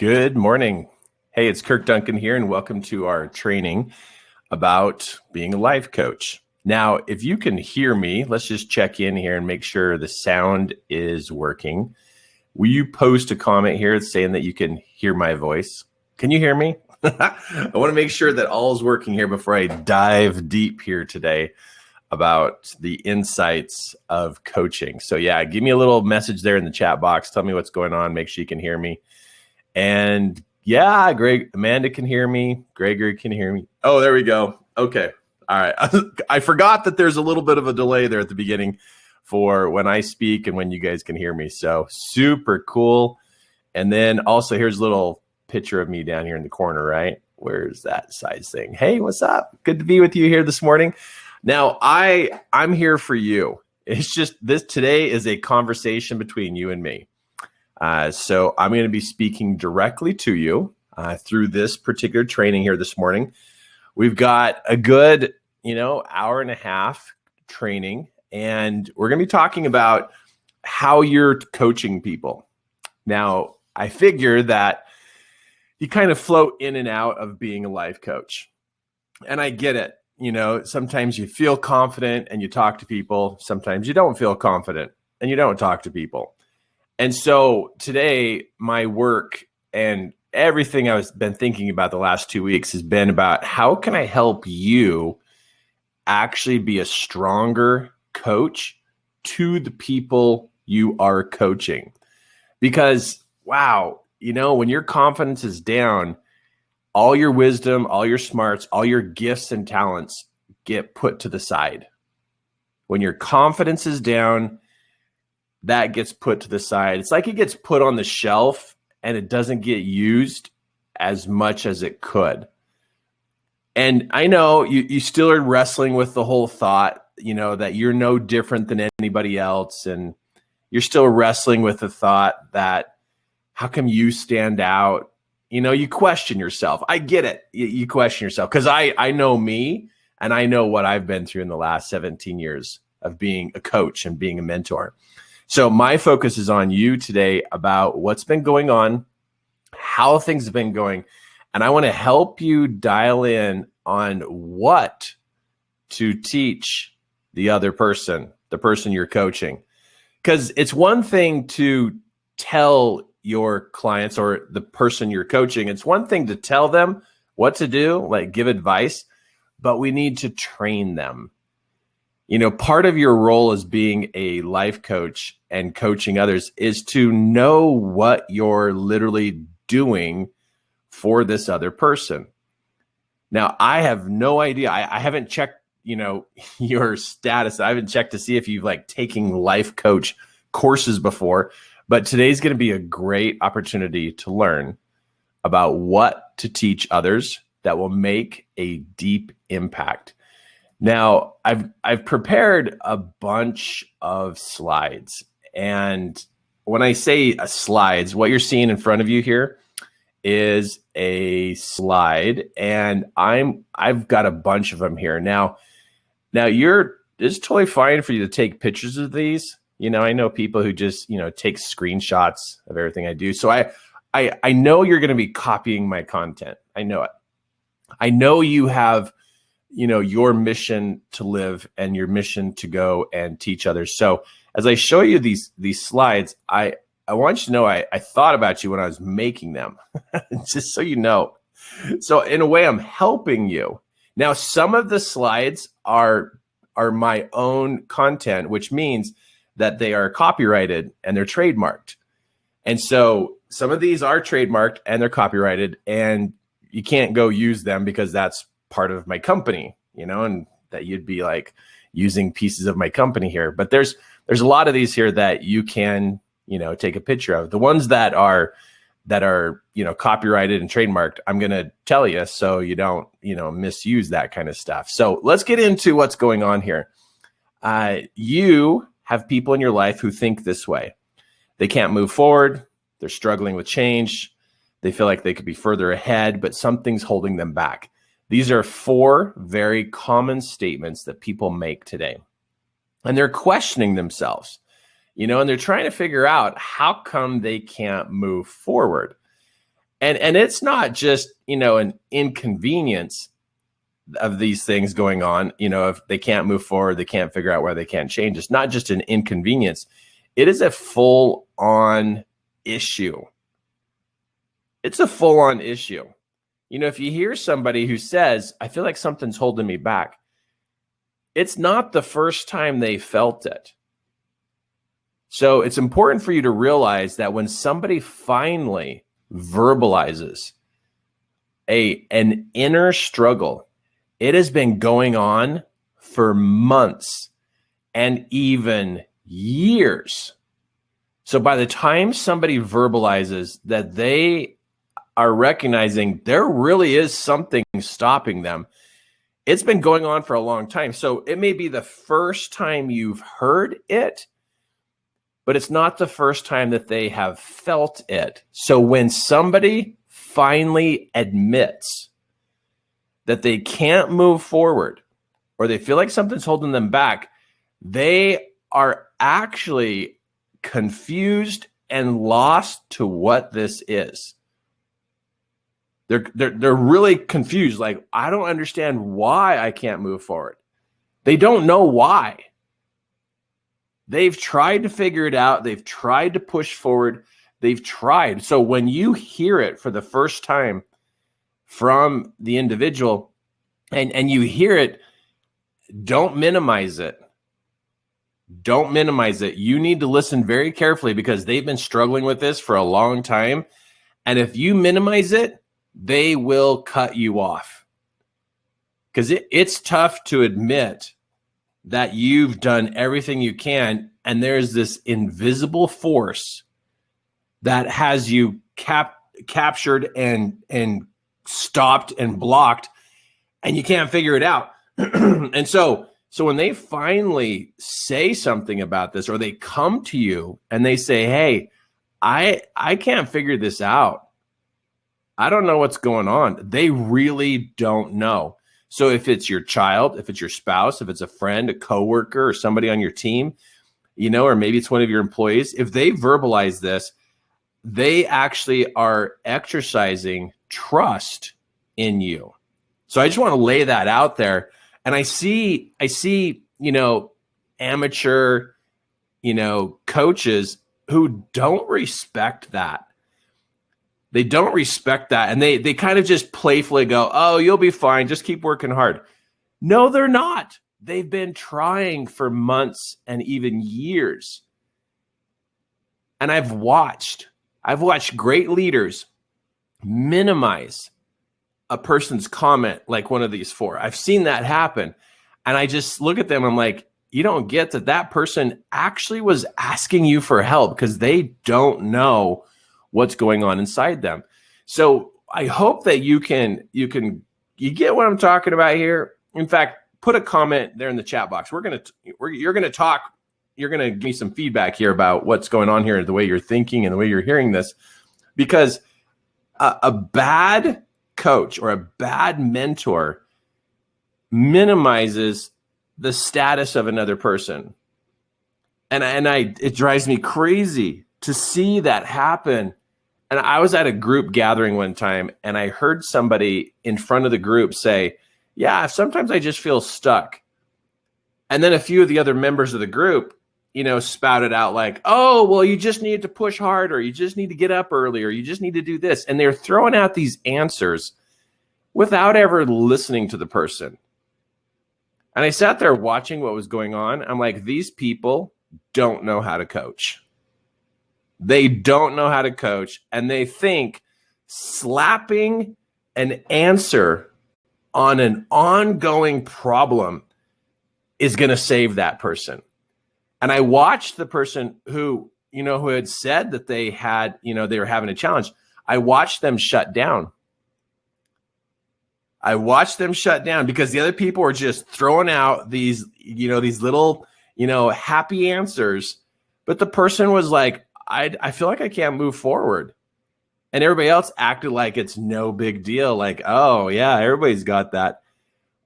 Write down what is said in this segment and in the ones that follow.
Good morning. Hey, it's Kirk Duncan here, and welcome to our training about being a life coach. Now, if you can hear me, let's just check in here and make sure the sound is working. Will you post a comment here saying that you can hear my voice? Can you hear me? I want to make sure that all is working here before I dive deep here today about the insights of coaching. So yeah, give me a little message there in the chat box. Tell me what's going on. Make sure you can hear me. And yeah, Amanda can hear me. Gregory can hear me. Oh, there we go. Okay. All right. I forgot that there's a little bit of a delay there at the beginning for when I speak and when you guys can hear me. So super cool. And then also here's a little picture of me down here in the corner, right? Where's that size thing? Hey, what's up? Good to be with you here this morning. Now, I'm here for you. It's just this today is a conversation between you and me. So I'm going to be speaking directly to you through this particular training here this morning. We've got a good, hour and a half training, and we're going to be talking about how you're coaching people. Now, I figure that you kind of float in and out of being a life coach, and I get it. Sometimes you feel confident and you talk to people. Sometimes you don't feel confident and you don't talk to people. And so today, my work and everything I've been thinking about the last 2 weeks has been about how can I help you actually be a stronger coach to the people you are coaching. Because, wow, when your confidence is down, all your wisdom, all your smarts, all your gifts and talents get put to the side. When your confidence is down, that gets put to the side. It's like it gets put on the shelf and it doesn't get used as much as it could. And I know you still are wrestling with the whole thought, that you're no different than anybody else. And you're still wrestling with the thought that how come you stand out? You question yourself. I get it. You question yourself because I know me and I know what I've been through in the last 17 years of being a coach and being a mentor. So my focus is on you today about what's been going on, how things have been going, and I want to help you dial in on what to teach the other person, the person you're coaching. Because it's one thing to tell your clients or the person you're coaching, it's one thing to tell them what to do, like give advice, but we need to train them. Part of your role as being a life coach and coaching others is to know what you're literally doing for this other person. Now, I have no idea. I haven't checked, your status. I haven't checked to see if you've taking life coach courses before. But today's going to be a great opportunity to learn about what to teach others that will make a deep impact. Now, I've prepared a bunch of slides. And when I say slides, what you're seeing in front of you here is a slide. And I've got a bunch of them here. Now it's totally fine for you to take pictures of these. I know people who just, take screenshots of everything I do. So I know you're going to be copying my content. I know it. I know you have, your mission to live and your mission to go and teach others. So as I show you these slides, I want you to know I thought about you when I was making them, just so you know. So in a way, I'm helping you. Now, some of the slides are my own content, which means that they are copyrighted and they're trademarked. And so some of these are trademarked and they're copyrighted and you can't go use them because that's part of my company, and that you'd be using pieces of my company here. But there's a lot of these here that you can, take a picture of. The ones that are copyrighted and trademarked, I'm going to tell you so you don't, misuse that kind of stuff. So let's get into what's going on here. You have people in your life who think this way. They can't move forward. They're struggling with change. They feel like they could be further ahead, but something's holding them back. These are 4 very common statements that people make today. And they're questioning themselves, and they're trying to figure out how come they can't move forward. And it's not just, an inconvenience of these things going on. If they can't move forward, they can't figure out why they can't change. It's not just an inconvenience. It is a full-on issue. It's a full-on issue. If you hear somebody who says, I feel like something's holding me back, it's not the first time they felt it. So it's important for you to realize that when somebody finally verbalizes an inner struggle, it has been going on for months and even years. So by the time somebody verbalizes that they are recognizing there really is something stopping them, it's been going on for a long time. So it may be the first time you've heard it, but it's not the first time that they have felt it. So when somebody finally admits that they can't move forward or they feel like something's holding them back, they are actually confused and lost to what this is. They're really confused. Like, I don't understand why I can't move forward. They don't know why. They've tried to figure it out. They've tried to push forward. They've tried. So when you hear it for the first time from the individual and you hear it, don't minimize it. Don't minimize it. You need to listen very carefully because they've been struggling with this for a long time. And if you minimize it, they will cut you off. Because it's tough to admit that you've done everything you can, and there's this invisible force that has you captured and stopped and blocked, and you can't figure it out. And so when they finally say something about this, or they come to you and they say, hey, I can't figure this out. I don't know what's going on. They really don't know. So if it's your child, if it's your spouse, if it's a friend, a coworker, or somebody on your team, or maybe it's one of your employees, if they verbalize this, they actually are exercising trust in you. So I just want to lay that out there. And I see, amateur, coaches who don't respect that. They don't respect that. And they kind of just playfully go, oh, you'll be fine. Just keep working hard. No, they're not. They've been trying for months and even years. And I've watched great leaders minimize a person's comment like one of these four. I've seen that happen. And I just look at them. I'm like, you don't get that person actually was asking you for help because they don't know what's going on inside them. So I hope that you get what I'm talking about here. In fact, put a comment there in the chat box. You're going to give me some feedback here about what's going on here, the way you're thinking and the way you're hearing this, because a bad coach or a bad mentor minimizes the status of another person. And it drives me crazy to see that happen. And I was at a group gathering one time and I heard somebody in front of the group say, yeah, sometimes I just feel stuck. And then a few of the other members of the group, spouted out like, oh, well, you just need to push harder. You just need to get up earlier. You just need to do this. And they're throwing out these answers without ever listening to the person. And I sat there watching what was going on. I'm like, these people don't know how to coach. They don't know how to coach. And they think slapping an answer on an ongoing problem is going to save that person. And I watched the person who had said that they were having a challenge. I watched them shut down. Because the other people were just throwing out these little, happy answers. But the person was like, I feel like I can't move forward. And everybody else acted like it's no big deal. Like, oh yeah, everybody's got that.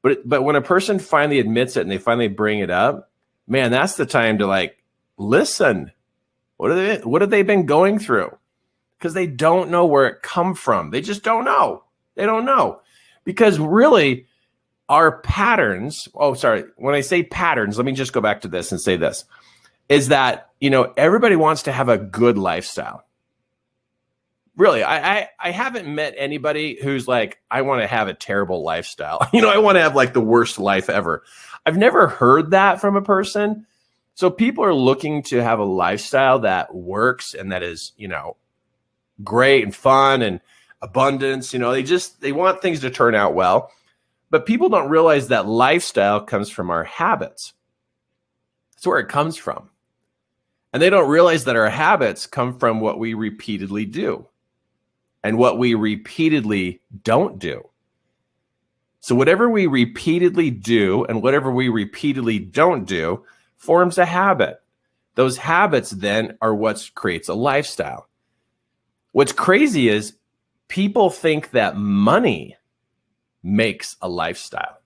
But when a person finally admits it and they finally bring it up, man, that's the time to listen. What have they been going through? because they don't know where it come from. They just don't know. They don't know. Because really, our patterns, when I say patterns, let me just go back to this and say this, is that, everybody wants to have a good lifestyle. Really, I haven't met anybody who's like, I want to have a terrible lifestyle. I want to have like the worst life ever. I've never heard that from a person. So people are looking to have a lifestyle that works and that is, great and fun and abundance. They want things to turn out well. But people don't realize that lifestyle comes from our habits. That's where it comes from. And they don't realize that our habits come from what we repeatedly do and what we repeatedly don't do. So whatever we repeatedly do and whatever we repeatedly don't do forms a habit. Those habits then are what creates a lifestyle. What's crazy is people think that money makes a lifestyle.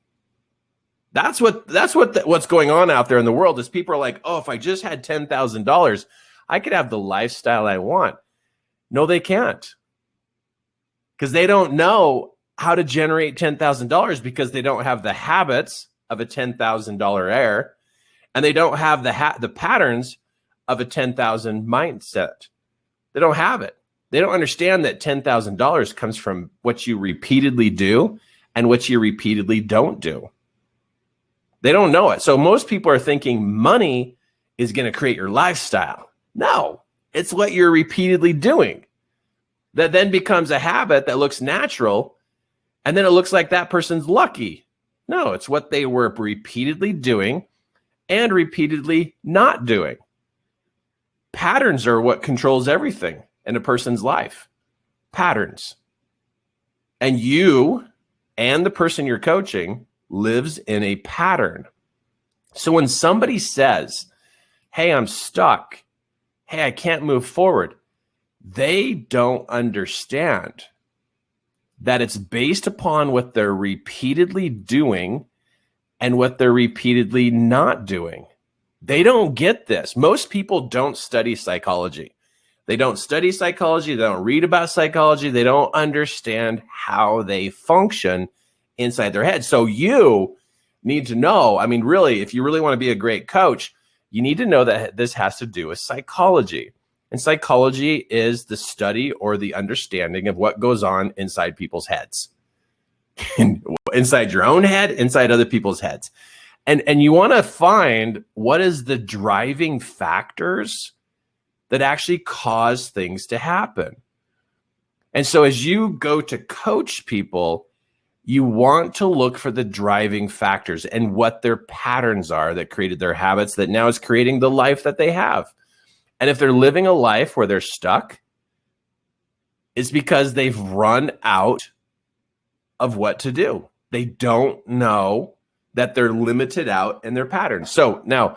That's what's going on out there in the world is people are like, oh, if I just had $10,000, I could have the lifestyle I want. No, they can't. Because they don't know how to generate $10,000 because they don't have the habits of a $10,000 heir, and they don't have the patterns of a $10,000 mindset. They don't have it. They don't understand that $10,000 comes from what you repeatedly do and what you repeatedly don't do. They don't know it. So most people are thinking money is going to create your lifestyle. No, it's what you're repeatedly doing that then becomes a habit that looks natural, and then it looks like that person's lucky. No, it's what they were repeatedly doing and repeatedly not doing. Patterns are what controls everything in a person's life. Patterns. And you and the person you're coaching lives in a pattern. So when somebody says, hey, I'm stuck, hey, I can't move forward, they don't understand that it's based upon what they're repeatedly doing and what they're repeatedly not doing. They don't get this. Most people don't study psychology. They don't study psychology. They don't read about psychology. They don't understand how they function inside their head. So you need to know, really, if you really want to be a great coach, you need to know that this has to do with psychology. And psychology is the study or the understanding of what goes on inside people's heads. Inside your own head, inside other people's heads. And you want to find what is the driving factors that actually cause things to happen. And so as you go to coach people, you want to look for the driving factors and what their patterns are that created their habits that now is creating the life that they have. And if they're living a life where they're stuck, it's because they've run out of what to do. They don't know that they're limited out in their patterns. So now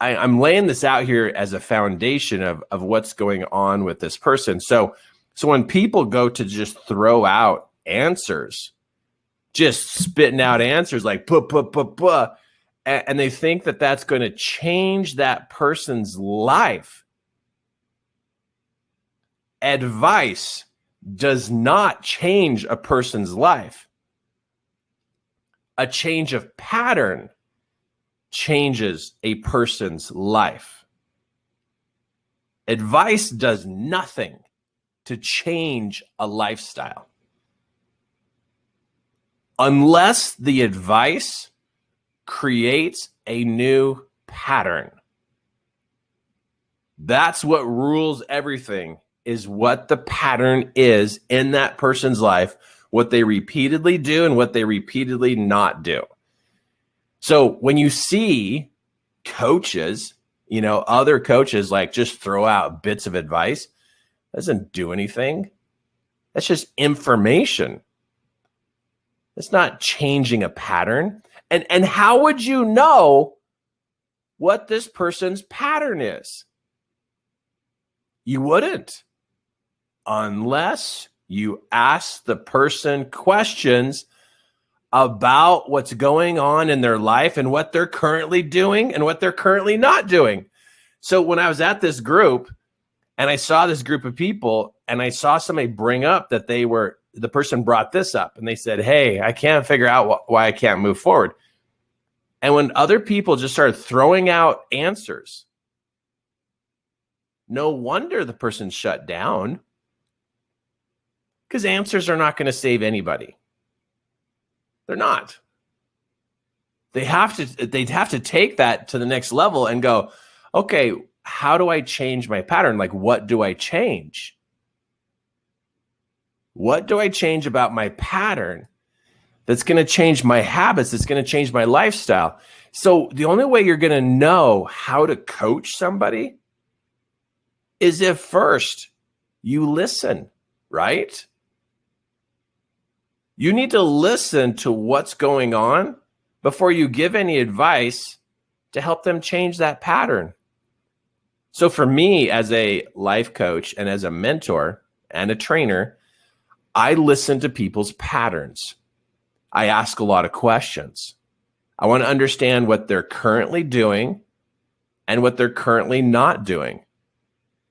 I'm laying this out here as a foundation of what's going on with this person. So when people go to just throw out answers, just spitting out answers like and they think that that's going to change that person's life. Advice does not change a person's life. A change of pattern changes a person's life. Advice does nothing to change a lifestyle unless the advice creates a new pattern. That's what rules everything, is what the pattern is in that person's life, what they repeatedly do and what they repeatedly not do. So when you see coaches, other coaches like just throw out bits of advice, doesn't do anything. That's just information. It's not changing a pattern. And how would you know what this person's pattern is? You wouldn't, unless you ask the person questions about what's going on in their life and what they're currently doing and what they're currently not doing. So when I was at this group, And I saw this group of people, and I saw somebody bring up that the person brought this up, and they said, hey, I can't figure out why I can't move forward. And when other people just started throwing out answers, no wonder the person shut down, because answers are not going to save anybody. They're not. They'd have to take that to the next level and go, okay, how do I change my pattern? Like, what do I change? What do I change about my pattern that's going to change my habits, that's going to change my lifestyle? So the only way you're going to know how to coach somebody is if first you listen, right? You need to listen to what's going on before you give any advice to help them change that pattern. So for me, as a life coach and as a mentor and a trainer, I listen to people's patterns. I ask a lot of questions. I want to understand what they're currently doing and what they're currently not doing.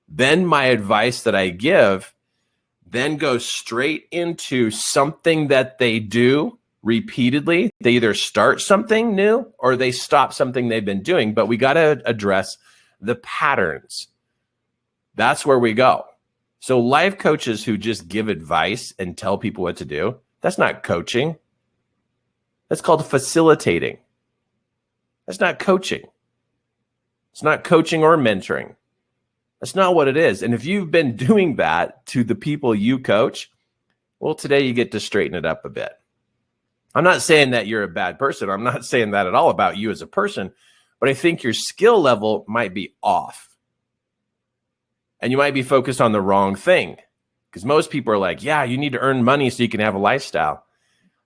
Then my advice that I give then goes straight into something that they do repeatedly. They either start something new or they stop something they've been doing, but we got to address the patterns. That's where we go. So life coaches who just give advice and tell people what to do, that's not coaching. That's called facilitating. That's not coaching. It's not coaching or mentoring. That's not what it is. And if you've been doing that to the people you coach, well, today you get to straighten it up a bit. I'm not saying that you're a bad person. I'm not saying that at all about you as a person, but I think your skill level might be off. And you might be focused on the wrong thing. Because most people are like, yeah, you need to earn money so you can have a lifestyle.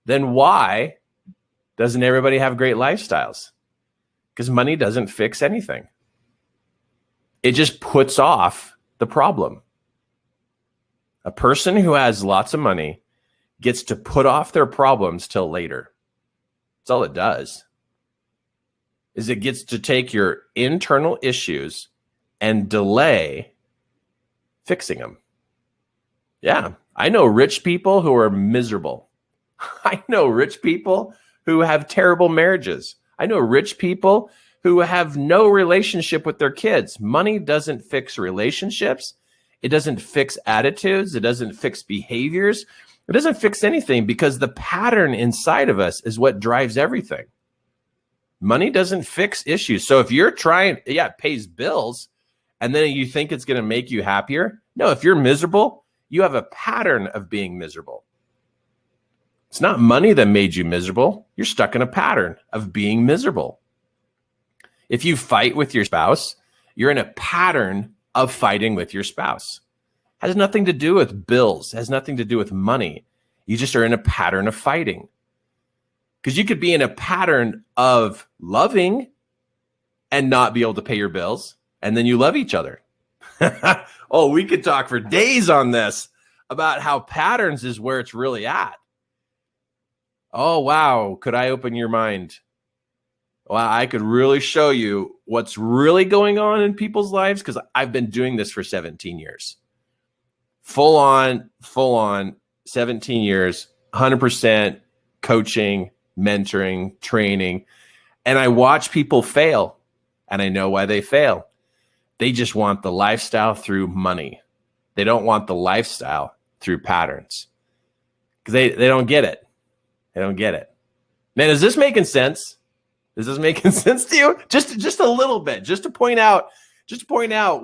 Then why doesn't everybody have great lifestyles? Because money doesn't fix anything. It just puts off the problem. A person who has lots of money gets to put off their problems till later. That's all it does. Is it gets to take your internal issues and delay fixing them. Yeah, I know rich people who are miserable. I know rich people who have terrible marriages. I know rich people who have no relationship with their kids. Money doesn't fix relationships. It doesn't fix attitudes. It doesn't fix behaviors. It doesn't fix anything because the pattern inside of us is what drives everything. Money doesn't fix issues. So if you're trying, it pays bills, and then you think it's going to make you happier. No, if you're miserable, you have a pattern of being miserable. It's not money that made you miserable. You're stuck in a pattern of being miserable. If you fight with your spouse, you're in a pattern of fighting with your spouse. It has nothing to do with bills. It has nothing to do with money. You just are in a pattern of fighting. Because you could be in a pattern of loving and not be able to pay your bills, and then you love each other. Oh, we could talk for days on this about how patterns is where it's really at. Oh, wow. Could I open your mind? Well, I could really show you what's really going on in people's lives because I've been doing this for 17 years. Full on, 17 years, 100% coaching, mentoring, training. And I watch people fail, and I know why they fail. They just want the lifestyle through money. They don't want the lifestyle through patterns because they don't get it. They don't get it. Man, is this making sense? Is this making sense to you? Just a little bit, just to point out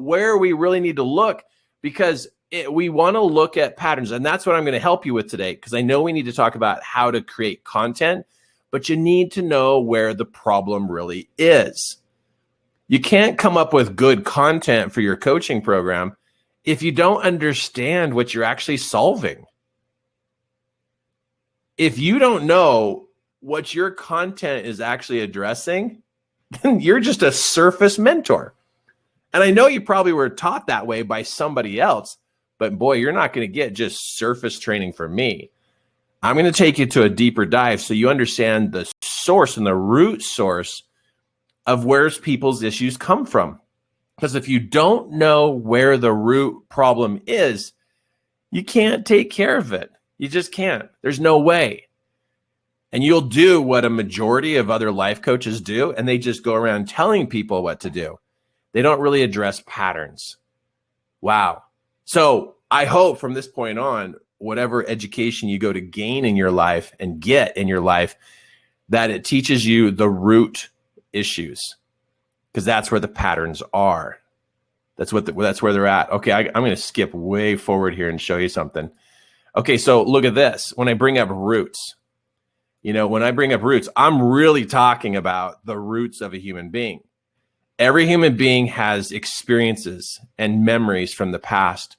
where we really need to look, because we want to look at patterns. And that's what I'm going to help you with today, because I know we need to talk about how to create content, but you need to know where the problem really is. You can't come up with good content for your coaching program if you don't understand what you're actually solving. If you don't know what your content is actually addressing, then you're just a surface mentor. And I know you probably were taught that way by somebody else, but boy, you're not going to get just surface training from me. I'm going to take you to a deeper dive so you understand the source and the root source of where people's issues come from. Because if you don't know where the root problem is, you can't take care of it. You just can't. There's no way. And you'll do what a majority of other life coaches do, and they just go around telling people what to do. They don't really address patterns. Wow. So I hope from this point on, whatever education you go to gain in your life and get in your life, that it teaches you the root issues, because that's where the patterns are. That's where they're at. Okay, I'm going to skip way forward here and show you something. Okay, so look at this. When I bring up roots, when I bring up roots, I'm really talking about the roots of a human being. Every human being has experiences and memories from the past.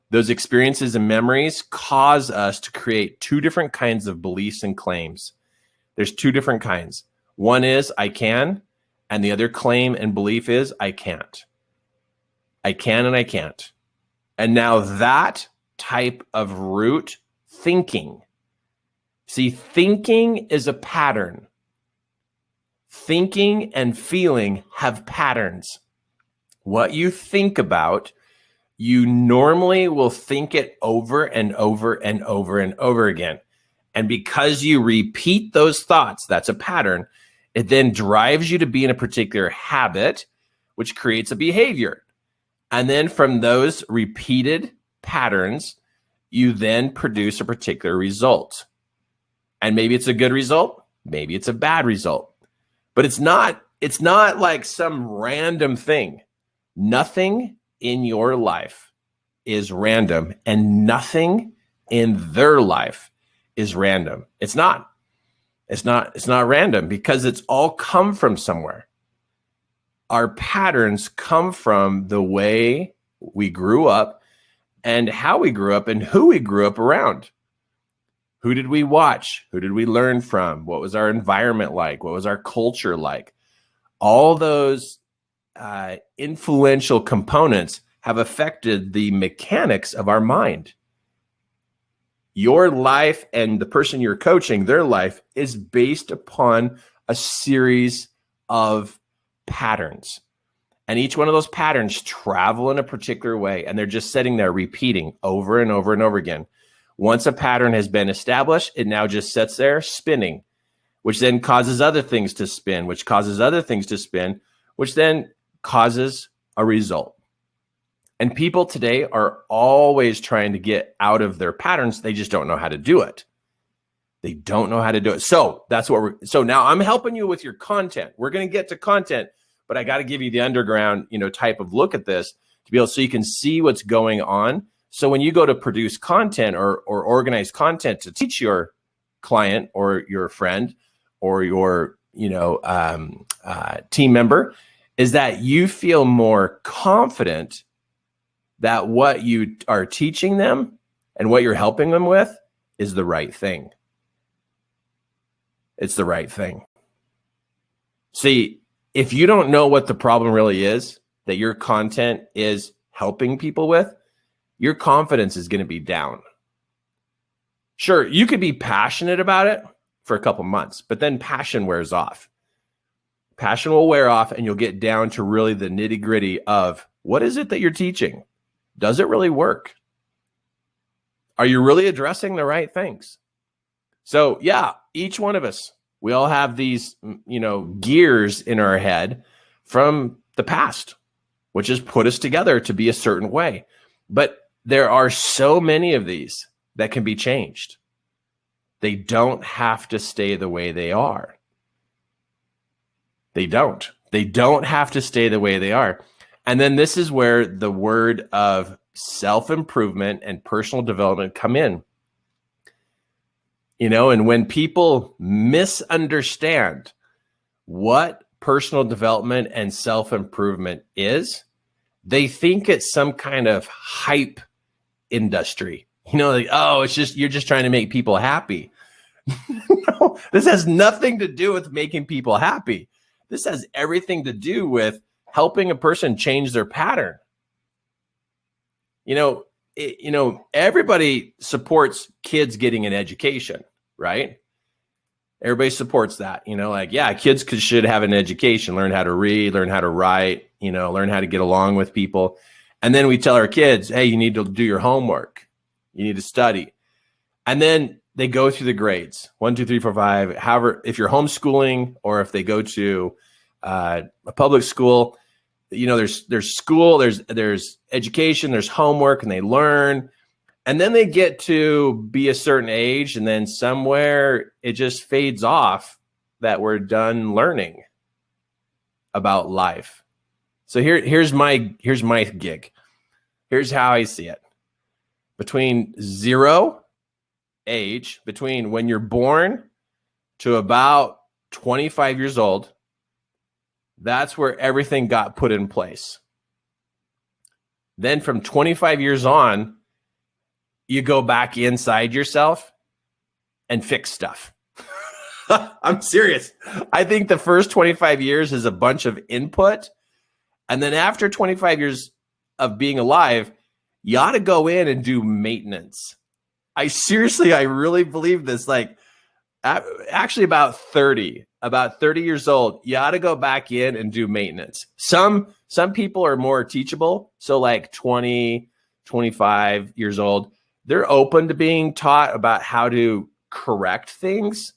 Those experiences and memories cause us to create two different kinds of beliefs and claims. There's two different kinds. One is I can, and the other claim and belief is I can't. I can and I can't. And now that type of root thinking, see, thinking is a pattern. Thinking and feeling have patterns. What you think about, you normally will think it over and over and over and over again. And because you repeat those thoughts, that's a pattern, it then drives you to be in a particular habit, which creates a behavior. And then from those repeated patterns, you then produce a particular result. And maybe it's a good result, maybe it's a bad result. But it's not like some random thing. Nothing in your life is random, and nothing in their life is random. It's not random, because it's all come from somewhere. Our patterns come from the way we grew up and how we grew up and who we grew up around. Who did we watch? Who did we learn from? What was our environment like? What was our culture like? All those influential components have affected the mechanics of our mind. Your life and the person you're coaching, their life is based upon a series of patterns. And each one of those patterns travel in a particular way, and they're just sitting there repeating over and over and over again. Once a pattern has been established, it now just sits there spinning, which then causes other things to spin, which causes other things to spin, which then causes a result. And people today are always trying to get out of their patterns. They just don't know how to do it. They don't know how to do it. So that's so now I'm helping you with your content. We're going to get to content, but I got to give you the underground, type of look at this to be able, so you can see what's going on. So when you go to produce content or organize content to teach your client or your friend or your, team member, is that you feel more confident that what you are teaching them and what you're helping them with is the right thing. It's the right thing. See, if you don't know what the problem really is that your content is helping people with, your confidence is going to be down. Sure, you could be passionate about it for a couple months, but then passion wears off. Passion will wear off, and you'll get down to really the nitty-gritty of what is it that you're teaching? Does it really work? Are you really addressing the right things? So yeah, each one of us, we all have these, gears in our head from the past, which has put us together to be a certain way. But there are so many of these that can be changed. They don't have to stay the way they are. They don't have to stay the way they are. And then this is where the word of self-improvement and personal development come in. And when people misunderstand what personal development and self-improvement is, they think it's some kind of hype industry. It's just, you're just trying to make people happy. No, this has nothing to do with making people happy. This has everything to do with helping a person change their pattern. Everybody supports kids getting an education, right? Everybody supports that. Kids should have an education, learn how to read, learn how to write, learn how to get along with people. And then we tell our kids, hey, you need to do your homework. You need to study. And then they go through the grades, 1, 2, 3, 4, 5. However, if you're homeschooling or if they go to a public school, there's school, there's education, there's homework, and they learn. And then they get to be a certain age, and then somewhere it just fades off that we're done learning about life. So here's my gig. Here's how I see it. Between 0 age, between when you're born to about 25 years old, that's where everything got put in place. Then from 25 years on, you go back inside yourself and fix stuff. I'm serious. I think the first 25 years is a bunch of input. And then after 25 years of being alive, you ought to go in and do maintenance. I really believe this. Like, actually about 30 years old, you ought to go back in and do maintenance. Some people are more teachable. So like 20, 25 years old, they're open to being taught about how to correct things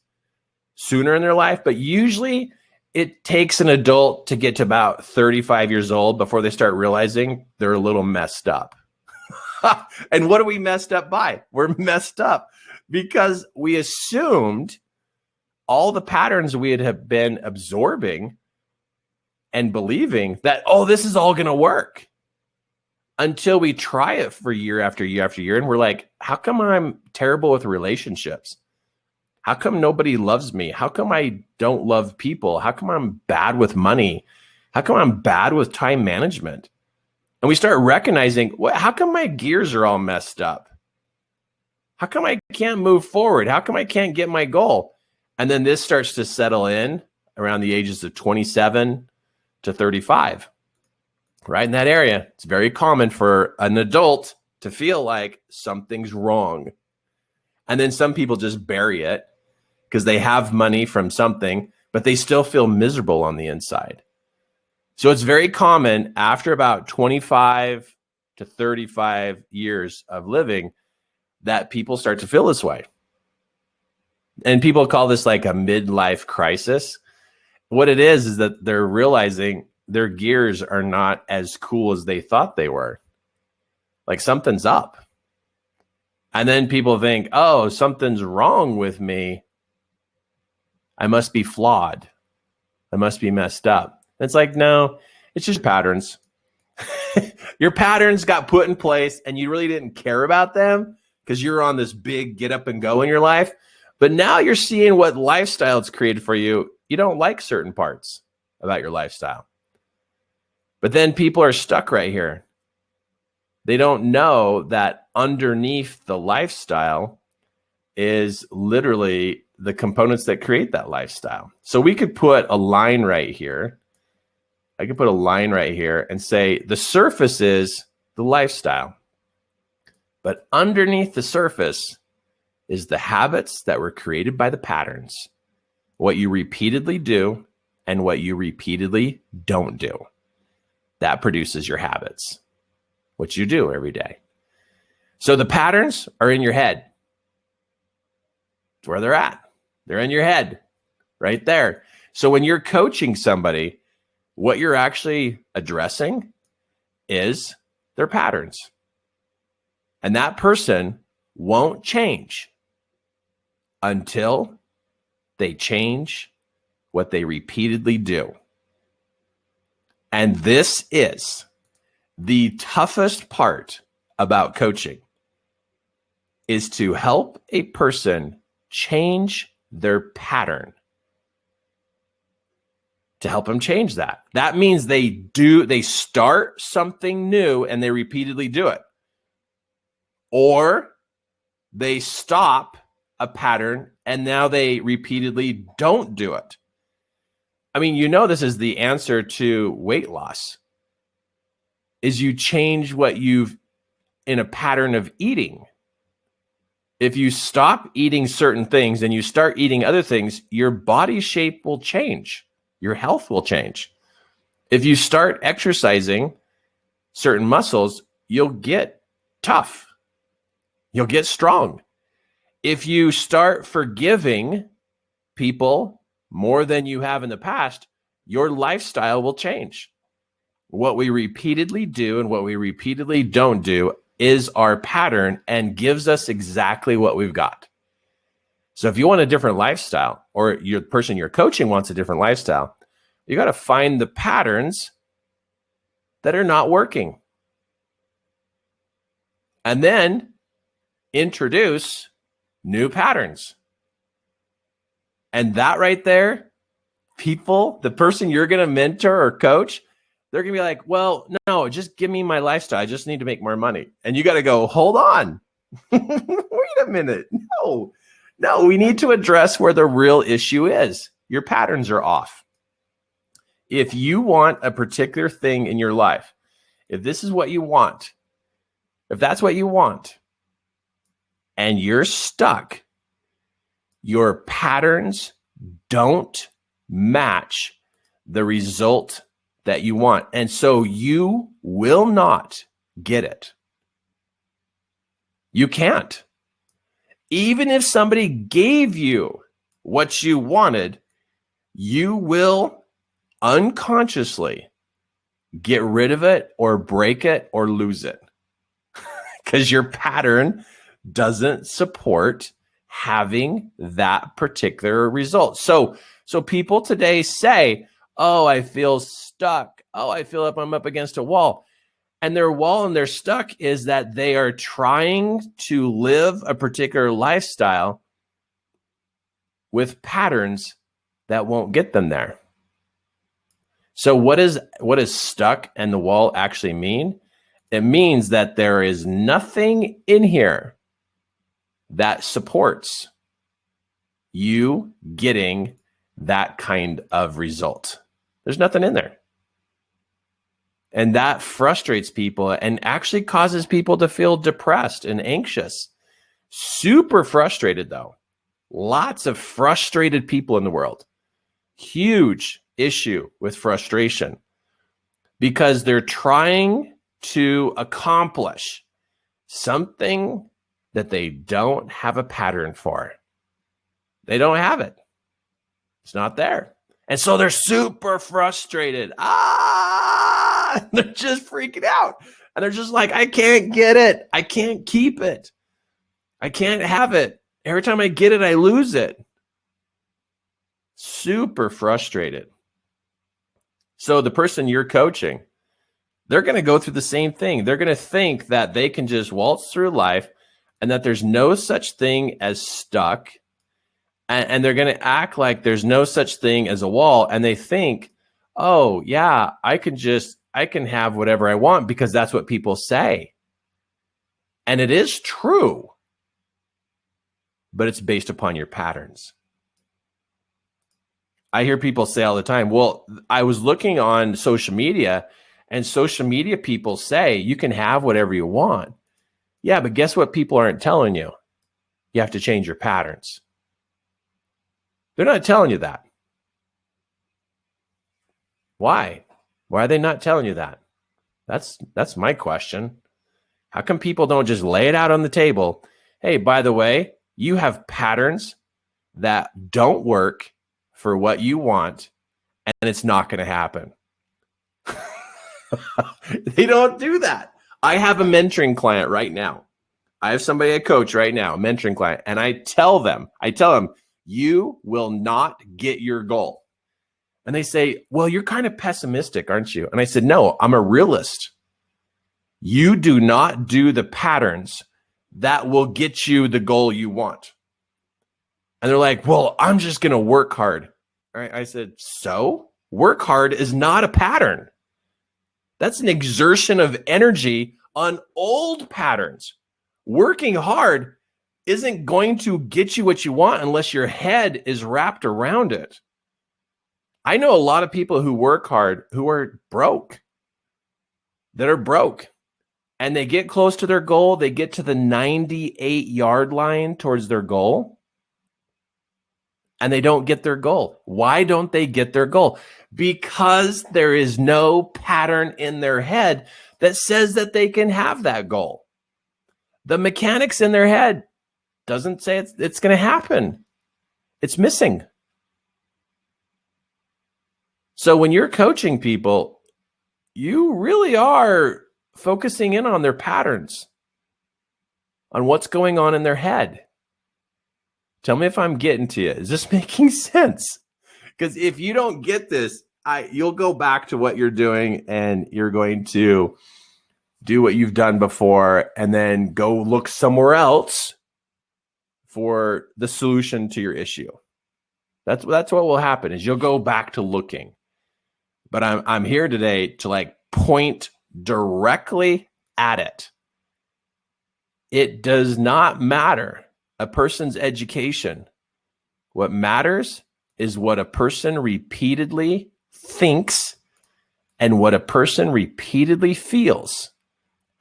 sooner in their life. But usually it takes an adult to get to about 35 years old before they start realizing they're a little messed up. And what are we messed up by? We're messed up because we assumed all the patterns we have been absorbing and believing that, this is all going to work, until we try it for year after year after year. And we're like, how come I'm terrible with relationships? How come nobody loves me? How come I don't love people? How come I'm bad with money? How come I'm bad with time management? And we start recognizing, how come my gears are all messed up? How come I can't move forward? How come I can't get my goal? And then this starts to settle in around the ages of 27 to 35, right in that area. It's very common for an adult to feel like something's wrong. And then some people just bury it because they have money from something, but they still feel miserable on the inside. So it's very common after about 25 to 35 years of living that people start to feel this way. And people call this like a midlife crisis. What it is that they're realizing their gears are not as cool as they thought they were. Like something's up. And then people think, something's wrong with me. I must be flawed. I must be messed up. It's like, no, it's just patterns. Your patterns got put in place and you really didn't care about them because you're on this big get up and go in your life. But now you're seeing what lifestyle it's created for you. You don't like certain parts about your lifestyle. But then people are stuck right here. They don't know that underneath the lifestyle is literally the components that create that lifestyle. So we could put a line right here. I could put a line right here and say the surface is the lifestyle. But underneath the surface is the habits that were created by the patterns, what you repeatedly do and what you repeatedly don't do. That produces your habits, what you do every day. So the patterns are in your head. It's where they're at. They're in your head right there. So when you're coaching somebody, what you're actually addressing is their patterns. And that person won't change until they change what they repeatedly do. And this is the toughest part about coaching, is to help a person change their pattern. To help them change that. That means they start something new and they repeatedly do it. Or they stop a pattern and now they repeatedly don't do it. I mean, this is the answer to weight loss, is you change what you've in a pattern of eating. If you stop eating certain things and you start eating other things, your body shape will change. Your health will change. If you start exercising certain muscles, you'll get tough. You'll get strong. If you start forgiving people more than you have in the past, your lifestyle will change. What we repeatedly do and what we repeatedly don't do is our pattern and gives us exactly what we've got. So if you want a different lifestyle, or your person you're coaching wants a different lifestyle, you got to find the patterns that are not working. And then introduce new patterns. And that right there, the person you're going to mentor or coach, they're going to be like, well, no, just give me my lifestyle. I just need to make more money. And you got to go, hold on. Wait a minute. No, we need to address where the real issue is. Your patterns are off. If you want a particular thing in your life, if this is what you want, if that's what you want, and you're stuck, your patterns don't match the result that you want. And so you will not get it. You can't. Even if somebody gave you what you wanted, you will unconsciously get rid of it or break it or lose it because your pattern doesn't support having that particular result. So people today say, oh, I feel stuck. Oh, I feel like I'm up against a wall. And their wall and their stuck is that they are trying to live a particular lifestyle with patterns that won't get them there. So what is stuck and the wall actually mean? It means that there is nothing in here that supports you getting that kind of result. There's nothing in there. And that frustrates people and actually causes people to feel depressed and anxious. Super frustrated, though. Lots of frustrated people in the world. Huge issue with frustration because they're trying to accomplish something that they don't have a pattern for. They don't have it. It's not there. And so they're super frustrated. They're just freaking out. And they're just like, I can't get it. I can't keep it. I can't have it. Every time I get it, I lose it. Super frustrated. So the person you're coaching, they're going to go through the same thing. They're going to think that they can just waltz through life and that there's no such thing as stuck. And they're going to act like there's no such thing as a wall. And they think, oh, yeah, I can have whatever I want because that's what people say. And it is true, but it's based upon your patterns. I hear people say all the time, well, I was looking on social media and social media people say you can have whatever you want. Yeah, but guess what people aren't telling you? You have to change your patterns. They're not telling you that. Why? Why are they not telling you that? That's my question. How come people don't just lay it out on the table? Hey, by the way, you have patterns that don't work for what you want, and it's not going to happen. They don't do that. I have a mentoring client right now. I have somebody I coach right now, a mentoring client, and I tell them, you will not get your goal. And they say, well, you're kind of pessimistic, aren't you? And I said, no, I'm a realist. You do not do the patterns that will get you the goal you want. And they're like, well, I'm just going to work hard. All right. I said, so work hard is not a pattern. That's an exertion of energy on old patterns. Working hard isn't going to get you what you want unless your head is wrapped around it. I know a lot of people who work hard who are broke, and they get close to their goal. They get to the 98-yard line towards their goal, and they don't get their goal. Why don't they get their goal? Because there is no pattern in their head that says that they can have that goal. The mechanics in their head doesn't say it's going to happen. It's missing. So when you're coaching people, you really are focusing in on their patterns, on what's going on in their head. Tell me if I'm getting to you. Is this making sense? Because if you don't get this, you'll go back to what you're doing and you're going to do what you've done before and then go look somewhere else for the solution to your issue. That's what will happen is you'll go back to looking. But I'm here today to point directly at it. It does not matter a person's education. What matters is what a person repeatedly thinks and what a person repeatedly feels,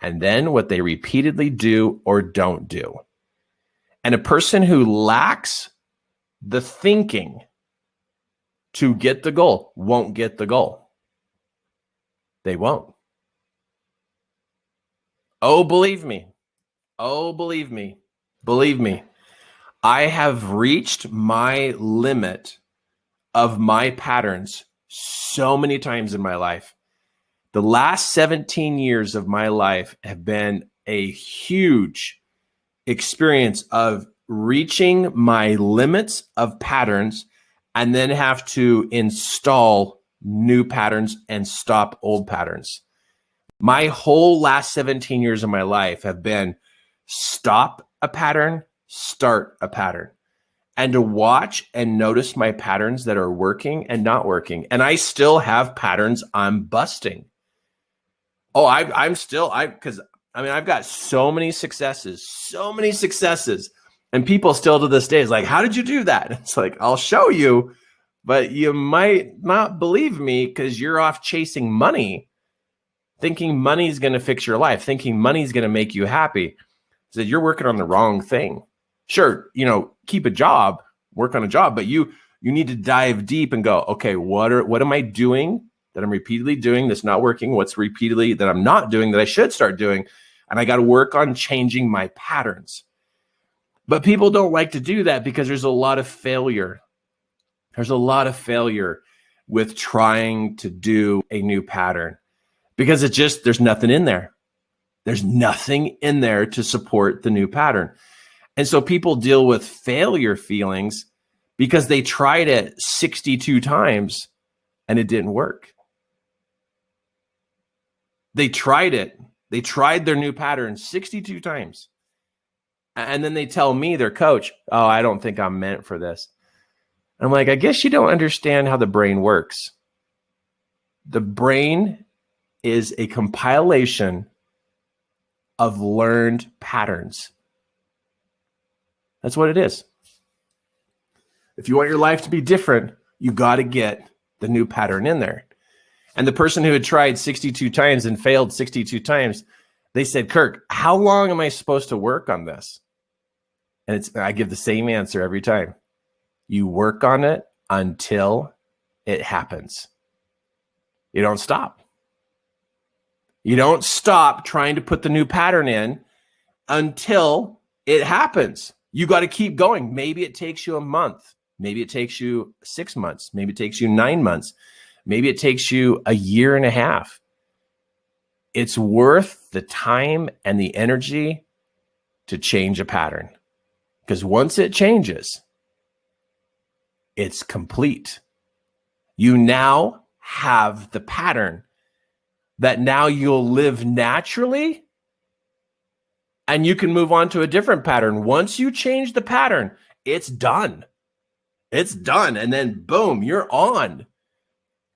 and then what they repeatedly do or don't do. And a person who lacks the thinking to get the goal won't get the goal. They won't. Oh, believe me. Oh, believe me. Believe me. I have reached my limit of my patterns so many times in my life. The last 17 years of my life have been a huge experience of reaching my limits of patterns and then have to install new patterns and stop old patterns. My whole last 17 years of my life have been stop a pattern, start a pattern, and to watch and notice my patterns that are working and not working. And I still have patterns I'm busting. Oh, because I've got so many successes. And people still to this day is like, how did you do that? It's like, I'll show you, but you might not believe me because you're off chasing money, thinking money's going to fix your life, thinking money's going to make you happy. So you're working on the wrong thing. Sure, keep a job, work on a job, but you need to dive deep and go, okay, what am I doing that I'm repeatedly doing that's not working? What's repeatedly that I'm not doing that I should start doing? And I got to work on changing my patterns. But people don't like to do that because there's a lot of failure. There's a lot of failure with trying to do a new pattern because there's nothing in there. There's nothing in there to support the new pattern. And so people deal with failure feelings because they tried it 62 times and it didn't work. They tried it. They tried their new pattern 62 times. And then they tell me, their coach, oh, I don't think I'm meant for this. I'm like, I guess you don't understand how the brain works. The brain is a compilation of learned patterns. That's what it is. If you want your life to be different, you got to get the new pattern in there. And the person who had tried 62 times and failed 62 times, they said, Kirk, how long am I supposed to work on this? And I give the same answer every time. You work on it until it happens. You don't stop. You don't stop trying to put the new pattern in until it happens. You got to keep going. Maybe it takes you a month. Maybe it takes you 6 months. Maybe it takes you 9 months. Maybe it takes you a year and a half. It's worth the time and the energy to change a pattern. Because once it changes, it's complete. You now have the pattern that now you'll live naturally and you can move on to a different pattern. Once you change the pattern, it's done. It's done. And then boom, you're on.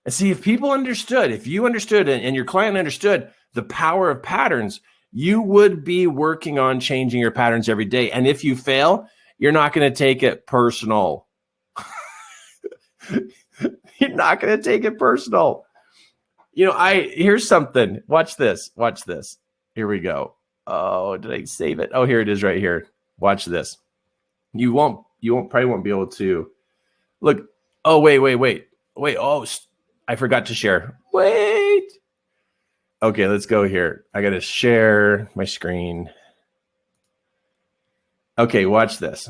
And see, if you understood and your client understood the power of patterns, you would be working on changing your patterns every day. And if you fail, you're not going to take it personal. You're not going to take it personal. Here's something. Watch this. Here we go. Oh, did I save it? Oh, here it is right here. Watch this. You probably won't be able to Look. Oh, wait. Oh, I forgot to share. Wait. Okay, let's go here. I got to share my screen. Okay, watch this.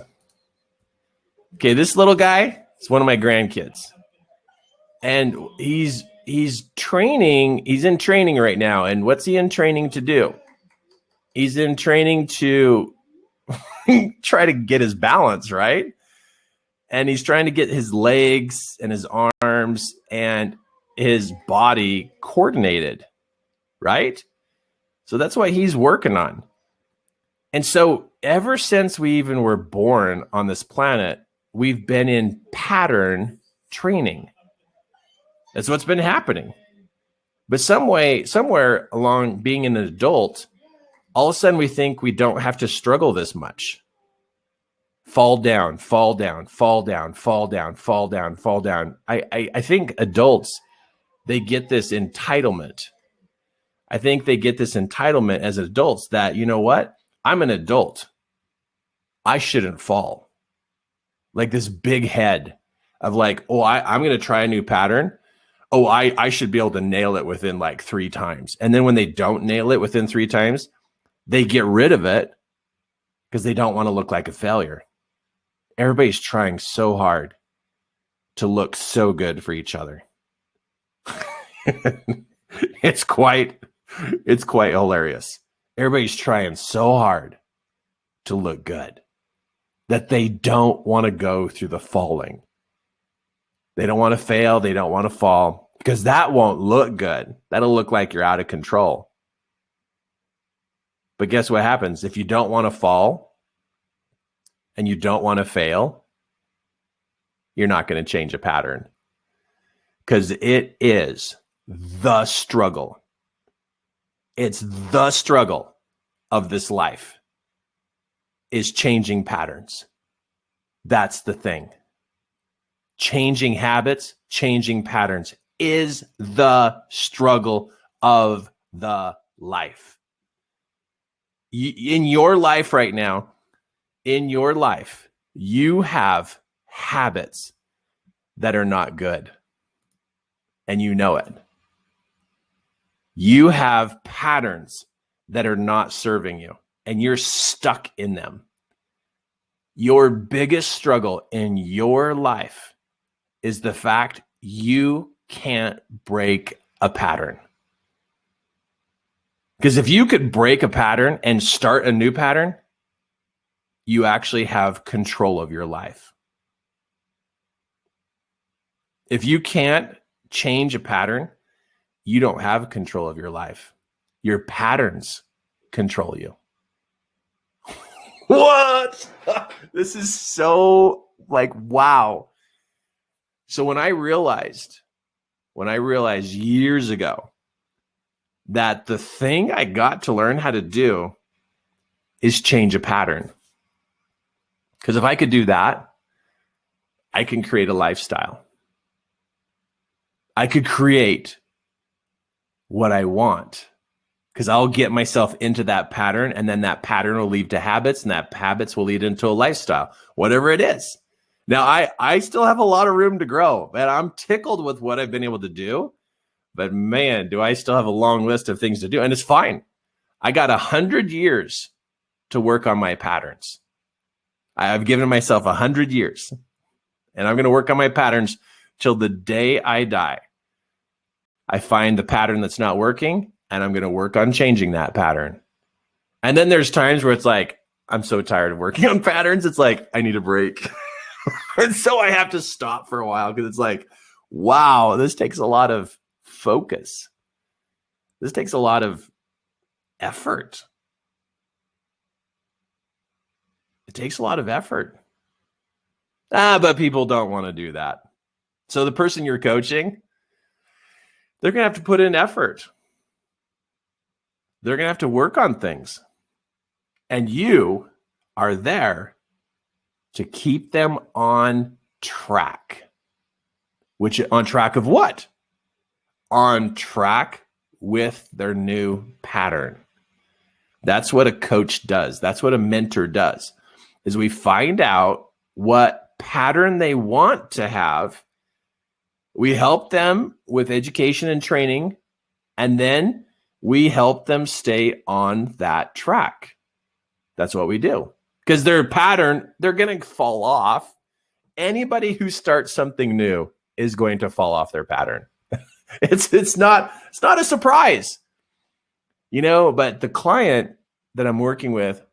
Okay, this little guy is one of my grandkids. And he's training. He's in training right now. And what's he in training to do? He's in training to try to get his balance, right? And he's trying to get his legs and his arms and his body coordinated, right? So that's what he's working on. And so ever since we even were born on this planet, we've been in pattern training. That's what's been happening. But somewhere along being an adult, all of a sudden we think we don't have to struggle this much. Fall down. I think adults, they get this entitlement. I think they get this entitlement as adults that, you know what? I'm an adult. I shouldn't fall. Like this big head of like, oh, I'm going to try a new pattern. Oh, I should be able to nail it within like 3 times. And then when they don't nail it within 3 times, they get rid of it because they don't want to look like a failure. Everybody's trying so hard to look so good for each other. It's quite hilarious. Everybody's trying so hard to look good that they don't want to go through the falling. They don't want to fail. They don't want to fall because that won't look good. That'll look like you're out of control. But guess what happens? If you don't want to fall and you don't want to fail, you're not going to change a pattern because it is the struggle. It's the struggle of this life is changing patterns. That's the thing. Changing habits, changing patterns is the struggle of the life. In your life right now, you have habits that are not good. And you know it. You have patterns that are not serving you, and you're stuck in them. Your biggest struggle in your life is the fact you can't break a pattern. Because if you could break a pattern and start a new pattern, you actually have control of your life. If you can't change a pattern, you don't have control of your life. Your patterns control you. What? This is so like, wow. So when I realized years ago that the thing I got to learn how to do is change a pattern. Because if I could do that, I can create a lifestyle. I could create what I want because I'll get myself into that pattern, and then that pattern will lead to habits, and that habits will lead into a lifestyle, whatever it is. Now, I still have a lot of room to grow, and I'm tickled with what I've been able to do. But man, do I still have a long list of things to do, and it's fine. I got 100 years to work on my patterns. I've given myself 100 years, and I'm going to work on my patterns till the day I die. I find the pattern that's not working, and I'm going to work on changing that pattern. And then there's times where it's like, I'm so tired of working on patterns. It's like, I need a break. And so I have to stop for a while because it's like, wow, this takes a lot of focus. This takes a lot of effort. It takes a lot of effort. But people don't want to do that. So the person you're coaching, they're going to have to put in effort. They're going to have to work on things. And you are there to keep them on track. Which on track of what? On track with their new pattern. That's what a coach does. That's what a mentor does. Is we find out what that pattern they want to have. We help them with education and training, and then we help them stay on that track. That's what we do. Because their pattern, they're going to fall off. Anybody who starts something new is going to fall off their pattern. It's not a surprise. But the client that I'm working with,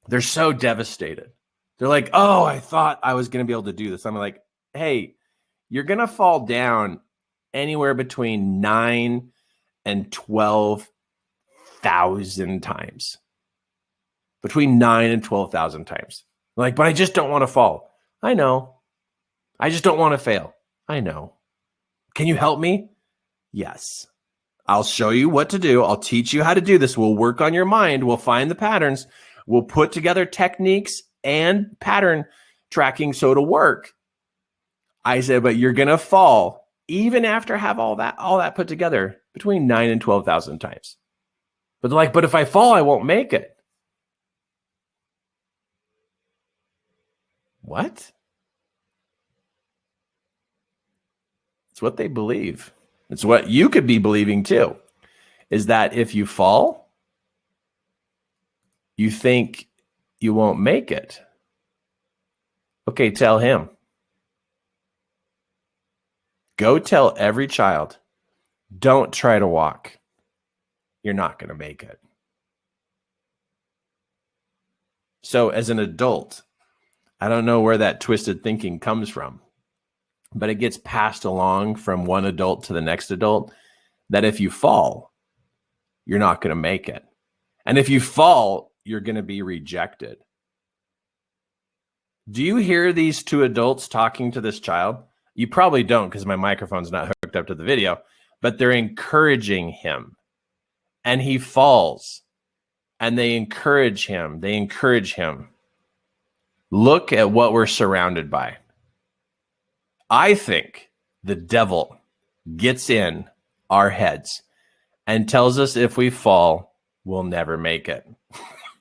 they're so devastated. They're like, oh, I thought I was going to be able to do this. I'm like, hey, you're going to fall down anywhere between 9 and 12,000 times. Between 9 and 12,000 times. Like, but I just don't want to fall. I know. I just don't want to fail. I know. Can you help me? Yes. I'll show you what to do. I'll teach you how to do this. We'll work on your mind. We'll find the patterns. We'll put together techniques and pattern tracking so it'll work. I said, but you're going to fall even after have all that put together between 9 and 12,000 times. But they're like, but if I fall, I won't make it. What? It's what they believe. It's what you could be believing too, is that if you fall, you think you won't make it. Okay, tell him. Go tell every child, don't try to walk. You're not going to make it. So as an adult, I don't know where that twisted thinking comes from, but it gets passed along from one adult to the next adult that if you fall, you're not going to make it. And if you fall, you're going to be rejected. Do you hear these two adults talking to this child? You probably don't because my microphone's not hooked up to the video, but they're encouraging him. And he falls. And they encourage him. They encourage him. Look at what we're surrounded by. I think the devil gets in our heads and tells us if we fall, we'll never make it.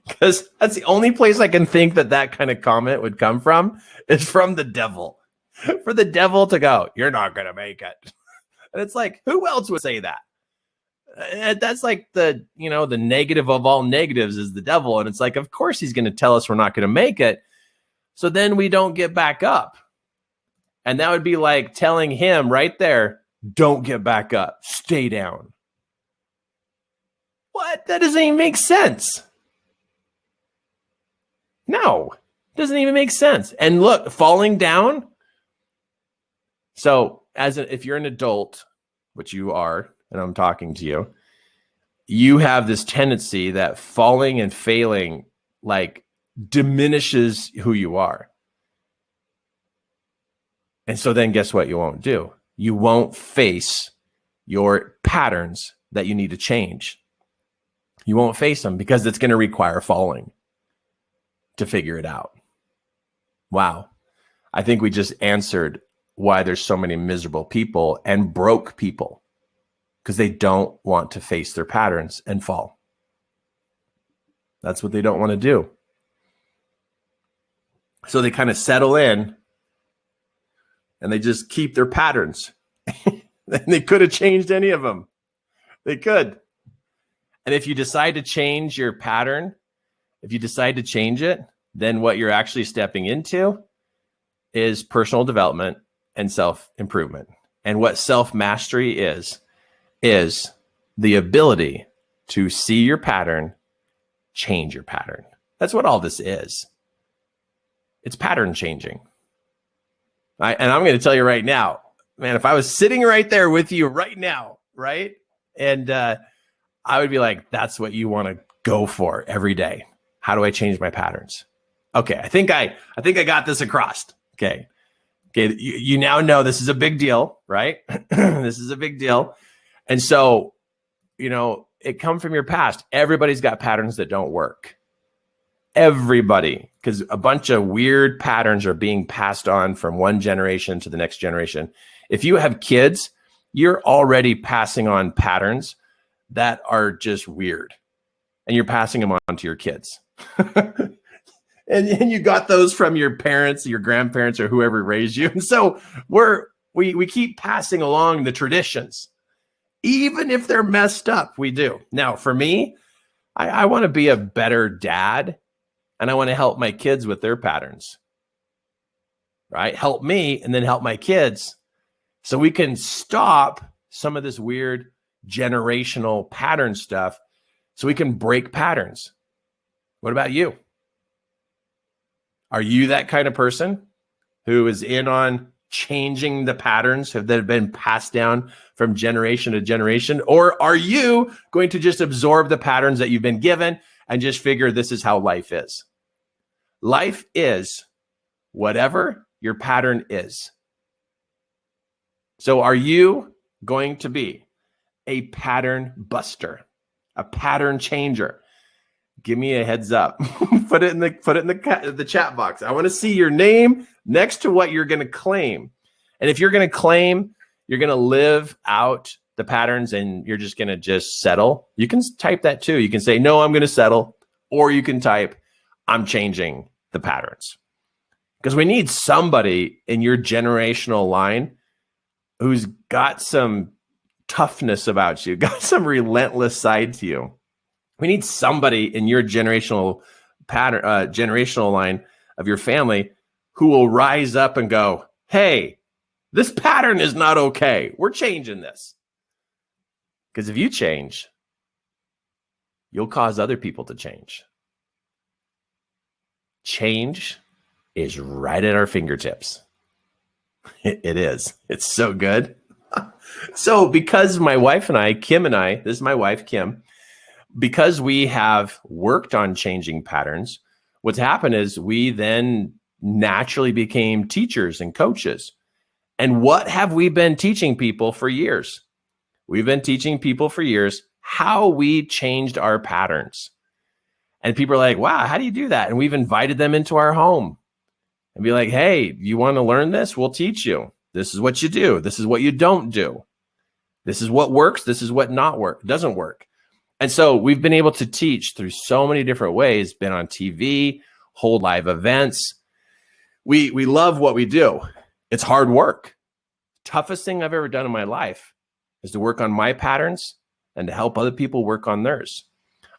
Because that's the only place I can think that kind of comment would come from, is from the devil. For the devil to go, you're not going to make it. And it's like, who else would say that? That's like the negative of all negatives is the devil. And it's like, of course he's going to tell us we're not going to make it. So then we don't get back up. And that would be like telling him right there, don't get back up, stay down. What? That doesn't even make sense. No, doesn't even make sense. And look, falling down. So if you're an adult, which you are, and I'm talking to you, you have this tendency that falling and failing like diminishes who you are. And so then guess what you won't do? You won't face your patterns that you need to change. You won't face them because it's going to require falling to figure it out. Wow. I think we just answered why there's so many miserable people and broke people, because they don't want to face their patterns and fall. That's what they don't want to do. So they kind of settle in and they just keep their patterns. And they could have changed any of them. They could. And if you decide to change your pattern, if you decide to change it, then what you're actually stepping into is personal development and self-improvement. And what self-mastery is the ability to see your pattern, change your pattern. That's what all this is. It's pattern changing. And I'm going to tell you right now, man, if I was sitting right there with you right now, right? And I would be like, that's what you want to go for every day. How do I change my patterns? Okay, I think I got this across. Okay, you now know this is a big deal, right? This is a big deal. And so, it comes from your past. Everybody's got patterns that don't work. Everybody, because a bunch of weird patterns are being passed on from one generation to the next generation. If you have kids, you're already passing on patterns that are just weird, and you're passing them on to your kids. and you got those from your parents, your grandparents, or whoever raised you. And so we keep passing along the traditions, even if they're messed up. We do. Now, for me, I want to be a better dad, and I want to help my kids with their patterns, right? Help me and then help my kids so we can stop some of this weird generational pattern stuff so we can break patterns. What about you? Are you that kind of person who is in on changing the patterns that have been passed down from generation to generation? Or are you going to just absorb the patterns that you've been given and just figure this is how life is? Life is whatever your pattern is. So are you going to be a pattern buster, a pattern changer? Give me a heads up. Put it in the chat box. I want to see your name next to what you're going to claim. And if you're going to claim you're going to live out the patterns and you're just going to just settle, you can type that too. You can say, no, I'm going to settle. Or you can type, I'm changing the patterns. Because we need somebody in your generational line who's got some toughness about you, got some relentless side to you. We need somebody in your generational pattern, generational line of your family who will rise up and go, hey, this pattern is not okay. We're changing this. Because if you change, you'll cause other people to change. Change is right at our fingertips. It is. It's so good. So because my wife and I, Kim and I, this is my wife, Kim, because we have worked on changing patterns, what's happened is we then naturally became teachers and coaches. And what have we been teaching people for years? We've been teaching people for years how we changed our patterns. And people are like, wow, how do you do that? And we've invited them into our home and be like, hey, you want to learn this? We'll teach you. This is what you do. This is what you don't do. This is what works. This is what doesn't work. And so we've been able to teach through so many different ways, been on TV, hold live events. We love what we do. It's hard work. Toughest thing I've ever done in my life is to work on my patterns and to help other people work on theirs.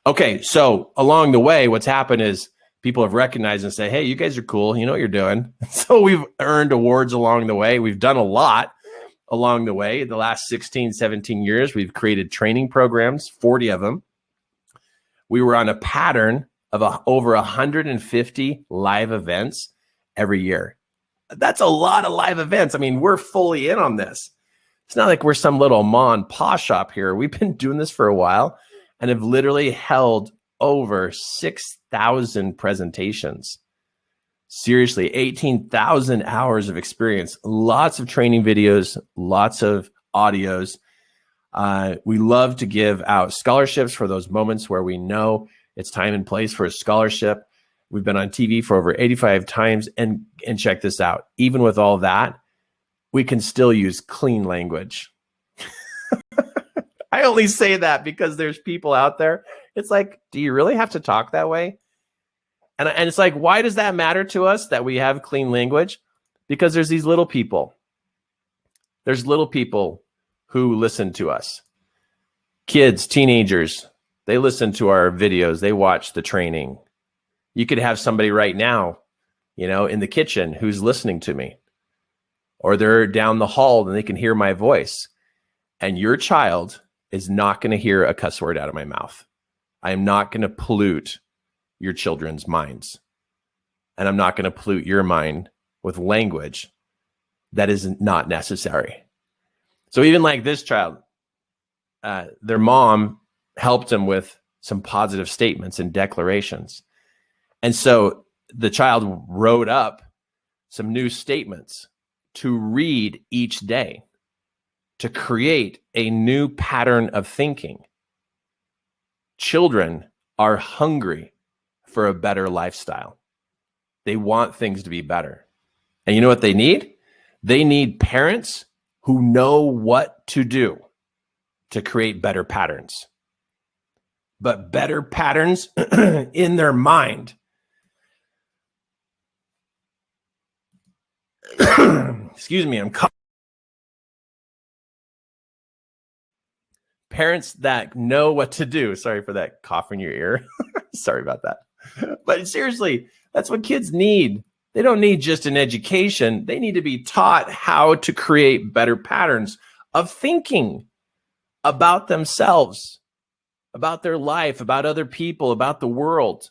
Okay, so along the way, what's happened is people have recognized and say, hey, you guys are cool. You know what you're doing. So we've earned awards along the way. We've done a lot along the way. The last 16, 17 years, we've created training programs, 40 of them. We were on a pattern of over 150 live events every year. That's a lot of live events. I mean, we're fully in on this. It's not like we're some little ma and pa shop here. We've been doing this for a while and have literally held over 6,000 presentations. Seriously, 18,000 hours of experience, lots of training videos, lots of audios. We love to give out scholarships for those moments where we know it's time and place for a scholarship. We've been on TV for over 85 times. And check this out. Even with all that, we can still use clean language. I only say that because there's people out there. It's like, do you really have to talk that way? And it's like, why does that matter to us that we have clean language? Because there's these little people. There's little people who listen to us. Kids, teenagers, they listen to our videos. They watch the training. You could have somebody right now, in the kitchen who's listening to me. Or they're down the hall and they can hear my voice. And your child is not going to hear a cuss word out of my mouth. I am not going to pollute your children's minds. And I'm not going to pollute your mind with language that is not necessary. So even like this child, their mom helped him with some positive statements and declarations. And so the child wrote up some new statements to read each day to create a new pattern of thinking. Children are hungry for a better lifestyle. They want things to be better. And you know what they need? They need parents who know what to do to create better patterns. But better patterns in their mind. excuse me, parents that know what to do. Sorry for that cough in your ear. Sorry about that. But seriously, that's what kids need. They don't need just an education. They need to be taught how to create better patterns of thinking about themselves, about their life, about other people, about the world.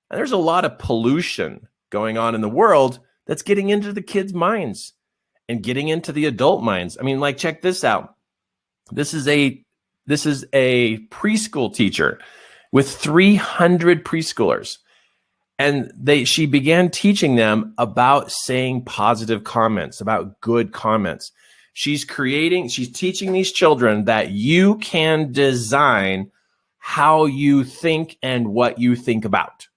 And there's a lot of pollution going on in the world that's getting into the kids' minds and getting into the adult minds. I mean, like, check this out. This is a preschool teacher with 300 preschoolers. And she began teaching them about saying positive comments, about good comments. She's teaching these children that you can design how you think and what you think about.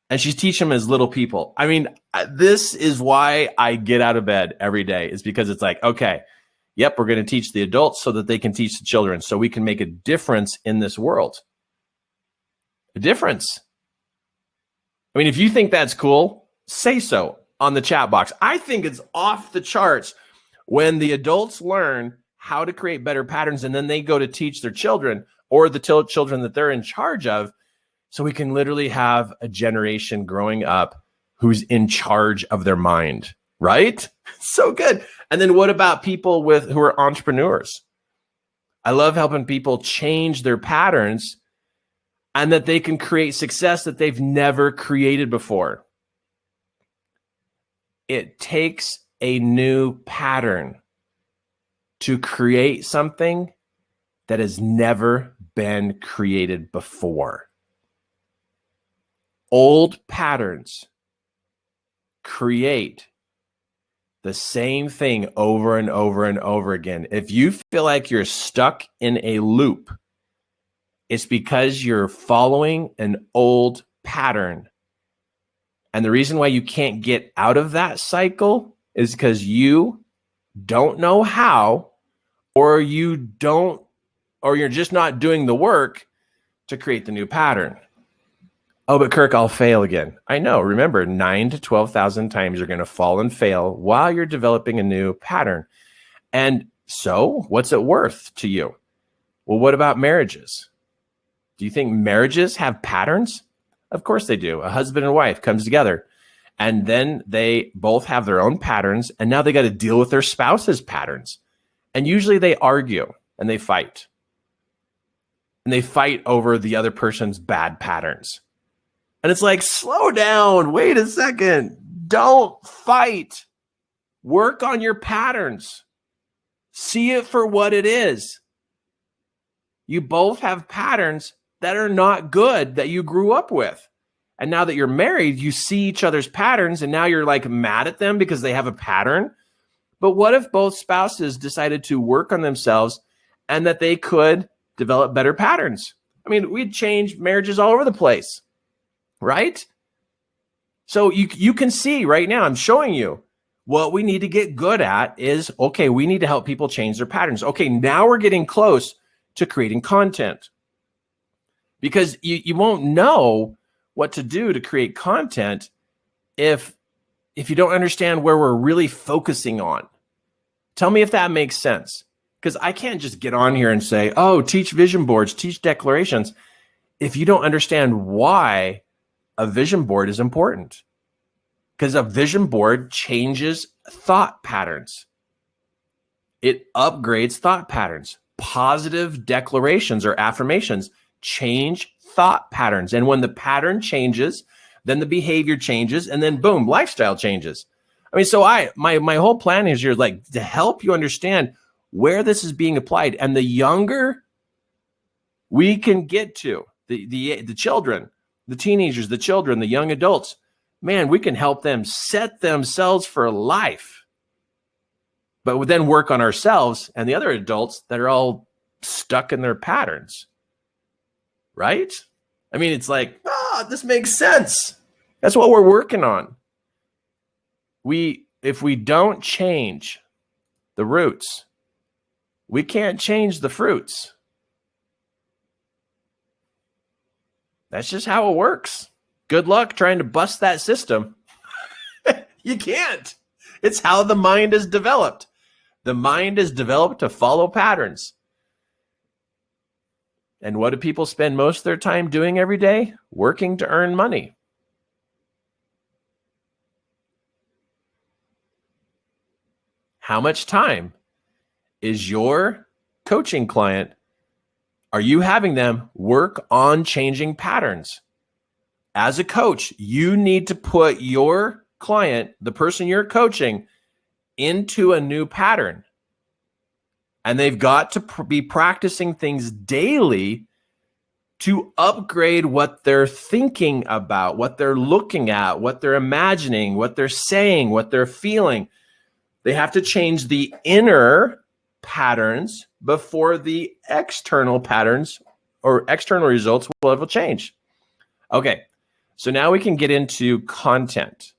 And she's teaching them as little people. I mean, this is why I get out of bed every day, is because it's like, okay, yep, we're going to teach the adults so that they can teach the children, so we can make a difference in this world. A difference. I mean, if you think that's cool, say so on the chat box. I think it's off the charts when the adults learn how to create better patterns and then they go to teach their children or the children that they're in charge of. So we can literally have a generation growing up who's in charge of their mind, right? So good. And then what about people who are entrepreneurs? I love helping people change their patterns and that they can create success that they've never created before. It takes a new pattern to create something that has never been created before. Old patterns create the same thing over and over and over again. If you feel like you're stuck in a loop, it's because you're following an old pattern. And the reason why you can't get out of that cycle is because you don't know how, or you're just not doing the work to create the new pattern. Oh, but Kirk, I'll fail again. I know. Remember, 9,000 to 12,000 times you're going to fall and fail while you're developing a new pattern. And so what's it worth to you? Well, what about marriages? Do you think marriages have patterns? Of course they do. A husband and wife comes together and then they both have their own patterns, and now they got to deal with their spouse's patterns. And usually they argue and they fight. And they fight over the other person's bad patterns. And it's like, slow down. Wait a second. Don't fight. Work on your patterns. See it for what it is. You both have patterns that are not good that you grew up with. And now that you're married, you see each other's patterns and now you're like mad at them because they have a pattern. But what if both spouses decided to work on themselves and that they could develop better patterns? I mean, we'd change marriages all over the place, right? So you can see right now, I'm showing you what we need to get good at is, okay, we need to help people change their patterns. Okay, now we're getting close to creating content. Because you won't know what to do to create content if you don't understand where we're really focusing on. Tell me if that makes sense. Because I can't just get on here and say, oh, teach vision boards, teach declarations, if you don't understand why a vision board is important. Because a vision board changes thought patterns. It upgrades thought patterns. Positive declarations or affirmations change thought patterns. And when the pattern changes, then the behavior changes, and then boom, lifestyle changes. I mean, so my whole plan is here, like, to help you understand where this is being applied. And the younger we can get to, the children, the teenagers, the children, the young adults, man, we can help them set themselves for life. But then work on ourselves and the other adults that are all stuck in their patterns. Right? I mean, it's like, this makes sense. That's what we're working on. If we don't change the roots, we can't change the fruits. That's just how it works. Good luck trying to bust that system. You can't. It's how the mind is developed. The mind is developed to follow patterns. And what do people spend most of their time doing every day? Working to earn money. How much time is your coaching client, are you having them work on changing patterns? As a coach, you need to put your client, the person you're coaching, into a new pattern. And they've got to be practicing things daily to upgrade what they're thinking about, what they're looking at, what they're imagining, what they're saying, what they're feeling. They have to change the inner patterns before the external patterns or external results will ever change. Okay, so now we can get into content.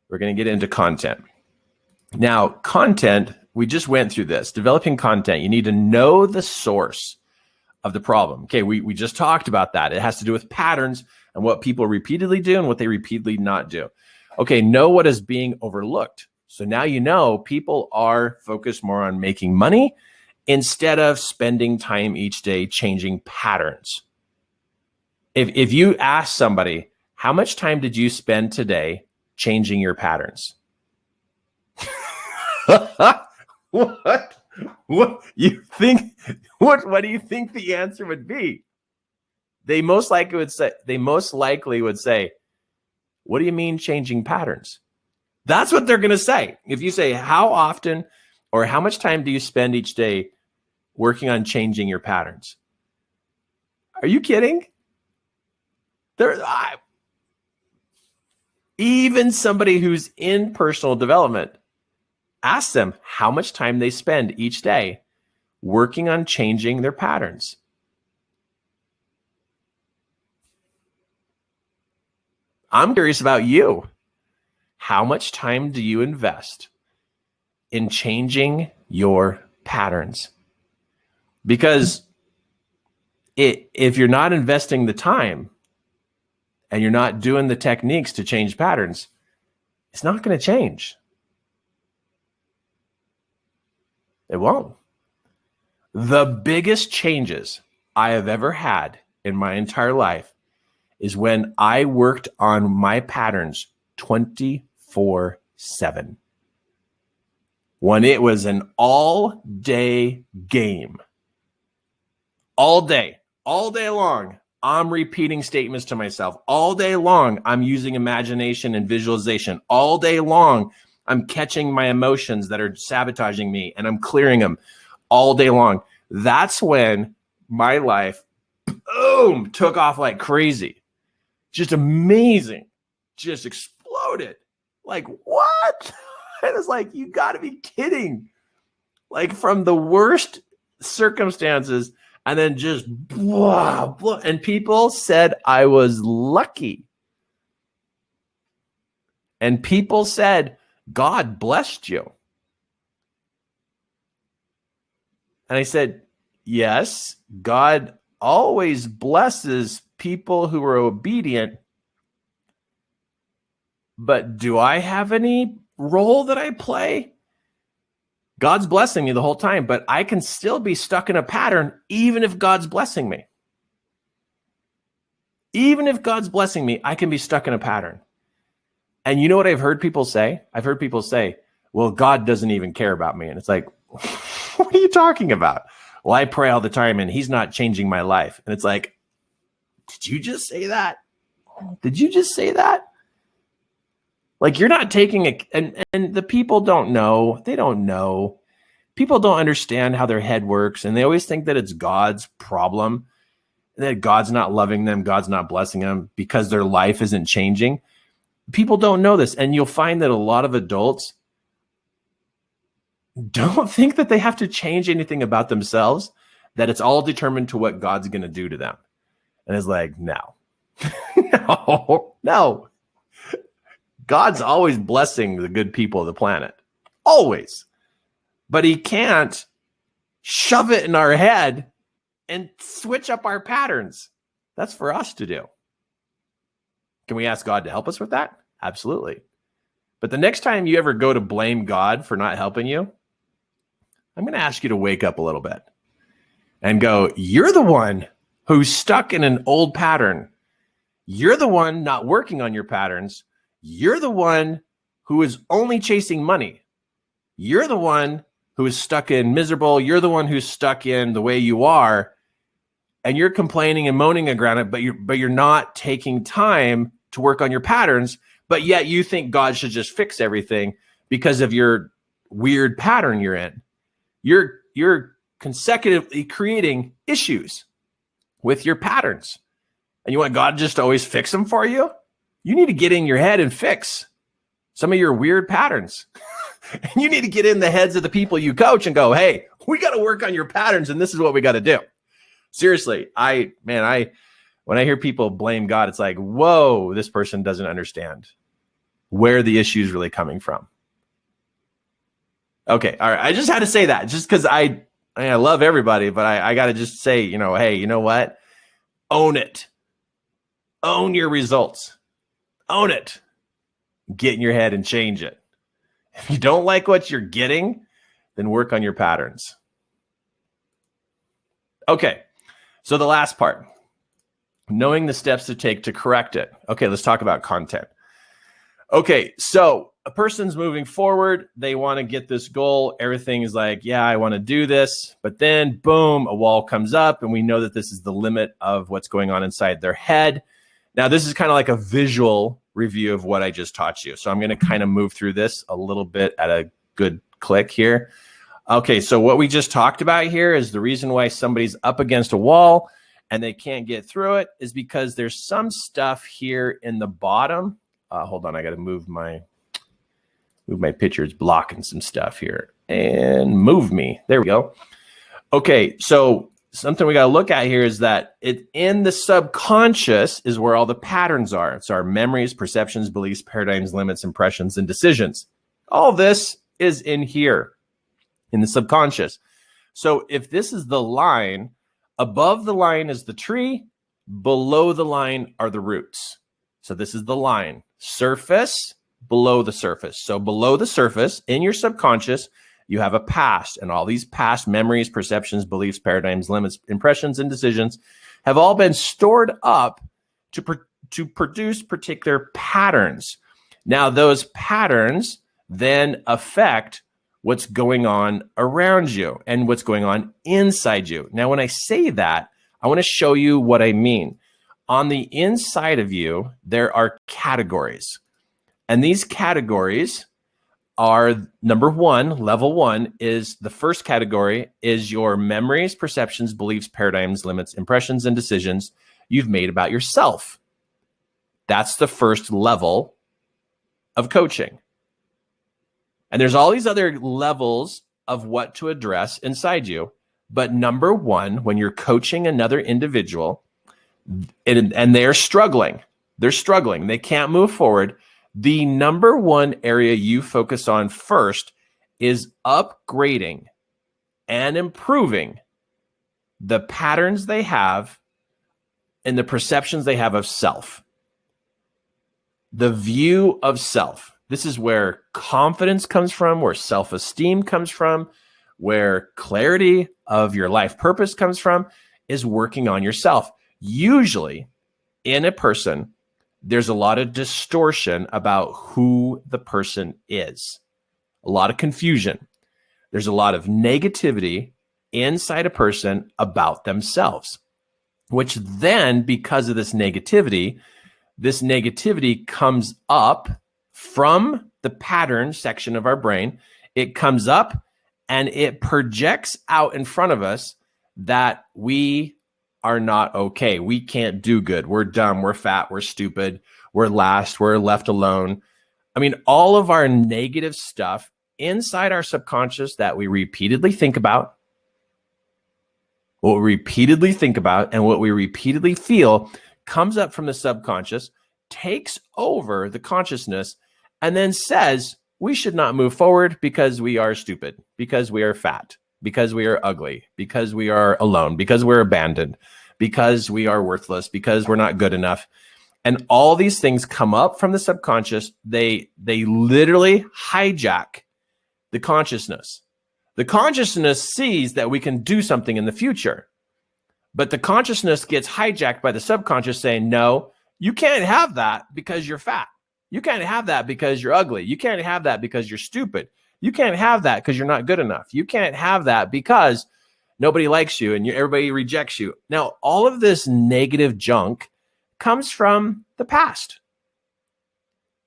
We're going to get into content. Now, content, we just went through this. Developing content, you need to know the source of the problem. Okay, we just talked about that. It has to do with patterns and what people repeatedly do and what they repeatedly not do. Okay, know what is being overlooked. So now you know people are focused more on making money instead of spending time each day changing patterns. If you ask somebody, how much time did you spend today changing your patterns? What you think? What do you think the answer would be? They most likely would say, what do you mean changing patterns? That's what they're going to say. If you say, how often or how much time do you spend each day working on changing your patterns? Are you kidding? Even somebody who's in personal development, ask them how much time they spend each day working on changing their patterns. I'm curious about you. How much time do you invest in changing your patterns? Because if you're not investing the time and you're not doing the techniques to change patterns, it's not going to change. It won't. The biggest changes I have ever had in my entire life is when I worked on my patterns 24/7. When it was an all-day game. All day long, I'm repeating statements to myself. All day long, I'm using imagination and visualization. All day long, I'm catching my emotions that are sabotaging me and I'm clearing them all day long. That's when my life, boom, took off like crazy. Just amazing. Just exploded. Like, what? I was like, you got to be kidding. Like, from the worst circumstances and then just blah, blah. And people said I was lucky. And people said, God blessed you. And I said, yes, God always blesses people who are obedient. But do I have any role that I play? God's blessing me the whole time, but I can still be stuck in a pattern even if God's blessing me. Even if God's blessing me, I can be stuck in a pattern. And you know what I've heard people say? I've heard people say, well, God doesn't even care about me. And it's like, what are you talking about? Well, I pray all the time and he's not changing my life. And it's like, did you just say that? Did you just say that? Like, you're not taking it, and the people don't know. They don't know. People don't understand how their head works, and they always think that it's God's problem, and that God's not loving them, God's not blessing them because their life isn't changing. People don't know this, and you'll find that a lot of adults don't think that they have to change anything about themselves, that it's all determined to what God's going to do to them. And it's like, no. No. God's always blessing the good people of the planet. Always. But he can't shove it in our head and switch up our patterns. That's for us to do. Can we ask God to help us with that? Absolutely. But the next time you ever go to blame God for not helping you, I'm going to ask you to wake up a little bit and go, you're the one who's stuck in an old pattern. You're the one not working on your patterns. You're the one who is only chasing money. You're the one who is stuck in miserable. You're the one who's stuck in the way you are. And you're complaining and moaning around it, but you're not taking time to work on your patterns, but yet you think God should just fix everything because of your weird pattern you're in. You're consecutively creating issues with your patterns. And you want God just to always fix them for you? You need to get in your head and fix some of your weird patterns. And you need to get in the heads of the people you coach and go, hey, we got to work on your patterns, and this is what we got to do. Seriously, when I hear people blame God, it's like, whoa, this person doesn't understand where the issue is really coming from. Okay, all right. I just had to say that just because I love everybody, but I got to just say, hey, you know what? Own it. Own your results. Own it. Get in your head and change it. If you don't like what you're getting, then work on your patterns. Okay, so the last part, knowing the steps to take to correct it. Okay, let's talk about content. Okay, so a person's moving forward. They want to get this goal. Everything is like, yeah, I want to do this. But then, boom, a wall comes up, and we know that this is the limit of what's going on inside their head. Now, this is kind of like a visual review of what I just taught you. So I'm going to kind of move through this a little bit at a good click here. Okay, so what we just talked about here is the reason why somebody's up against a wall and they can't get through it is because there's some stuff here in the bottom. Hold on, I got to move my picture. It's blocking some stuff here. And move me. There we go. Okay, so something we got to look at here is that in the subconscious is where all the patterns are. It's our memories, perceptions, beliefs, paradigms, limits, impressions, and decisions. All this is in here in the subconscious. So if this is the line, above the line is the tree, below the line are the roots. So this is the line. Surface, below the surface. So below the surface, in your subconscious, you have a past, and all these past memories, perceptions, beliefs, paradigms, limits, impressions, and decisions have all been stored up to produce particular patterns. Now, those patterns then affect what's going on around you and what's going on inside you. Now, when I say that, I want to show you what I mean. On the inside of you, there are categories, and these categories are number one, level one is the first category is your memories, perceptions, beliefs, paradigms, limits, impressions, and decisions you've made about yourself. That's the first level of coaching. And there's all these other levels of what to address inside you. But number one, when you're coaching another individual and they're struggling, they can't move forward. The number one area you focus on first is upgrading and improving the patterns they have and the perceptions they have of self. The view of self. This is where confidence comes from, where self-esteem comes from, where clarity of your life purpose comes from, is working on yourself. Usually, in a person, there's a lot of distortion about who the person is, a lot of confusion. There's a lot of negativity inside a person about themselves, which then, because of this negativity comes up from the pattern section of our brain. It comes up and it projects out in front of us that we are not okay. We can't do good. We're dumb. We're fat. We're stupid. We're last. We're left alone. I mean, all of our negative stuff inside our subconscious that we repeatedly think about, and what we repeatedly feel comes up from the subconscious, takes over the consciousness, and then says, we should not move forward because we are stupid, because we are fat, because we are ugly, because we are alone, because we're abandoned, because we are worthless, because we're not good enough. And all these things come up from the subconscious. They literally hijack the consciousness. The consciousness sees that we can do something in the future, but the consciousness gets hijacked by the subconscious saying, no, you can't have that because you're fat. You can't have that because you're ugly. You can't have that because you're stupid. You can't have that because you're not good enough. You can't have that because nobody likes you and everybody rejects you. Now, all of this negative junk comes from the past.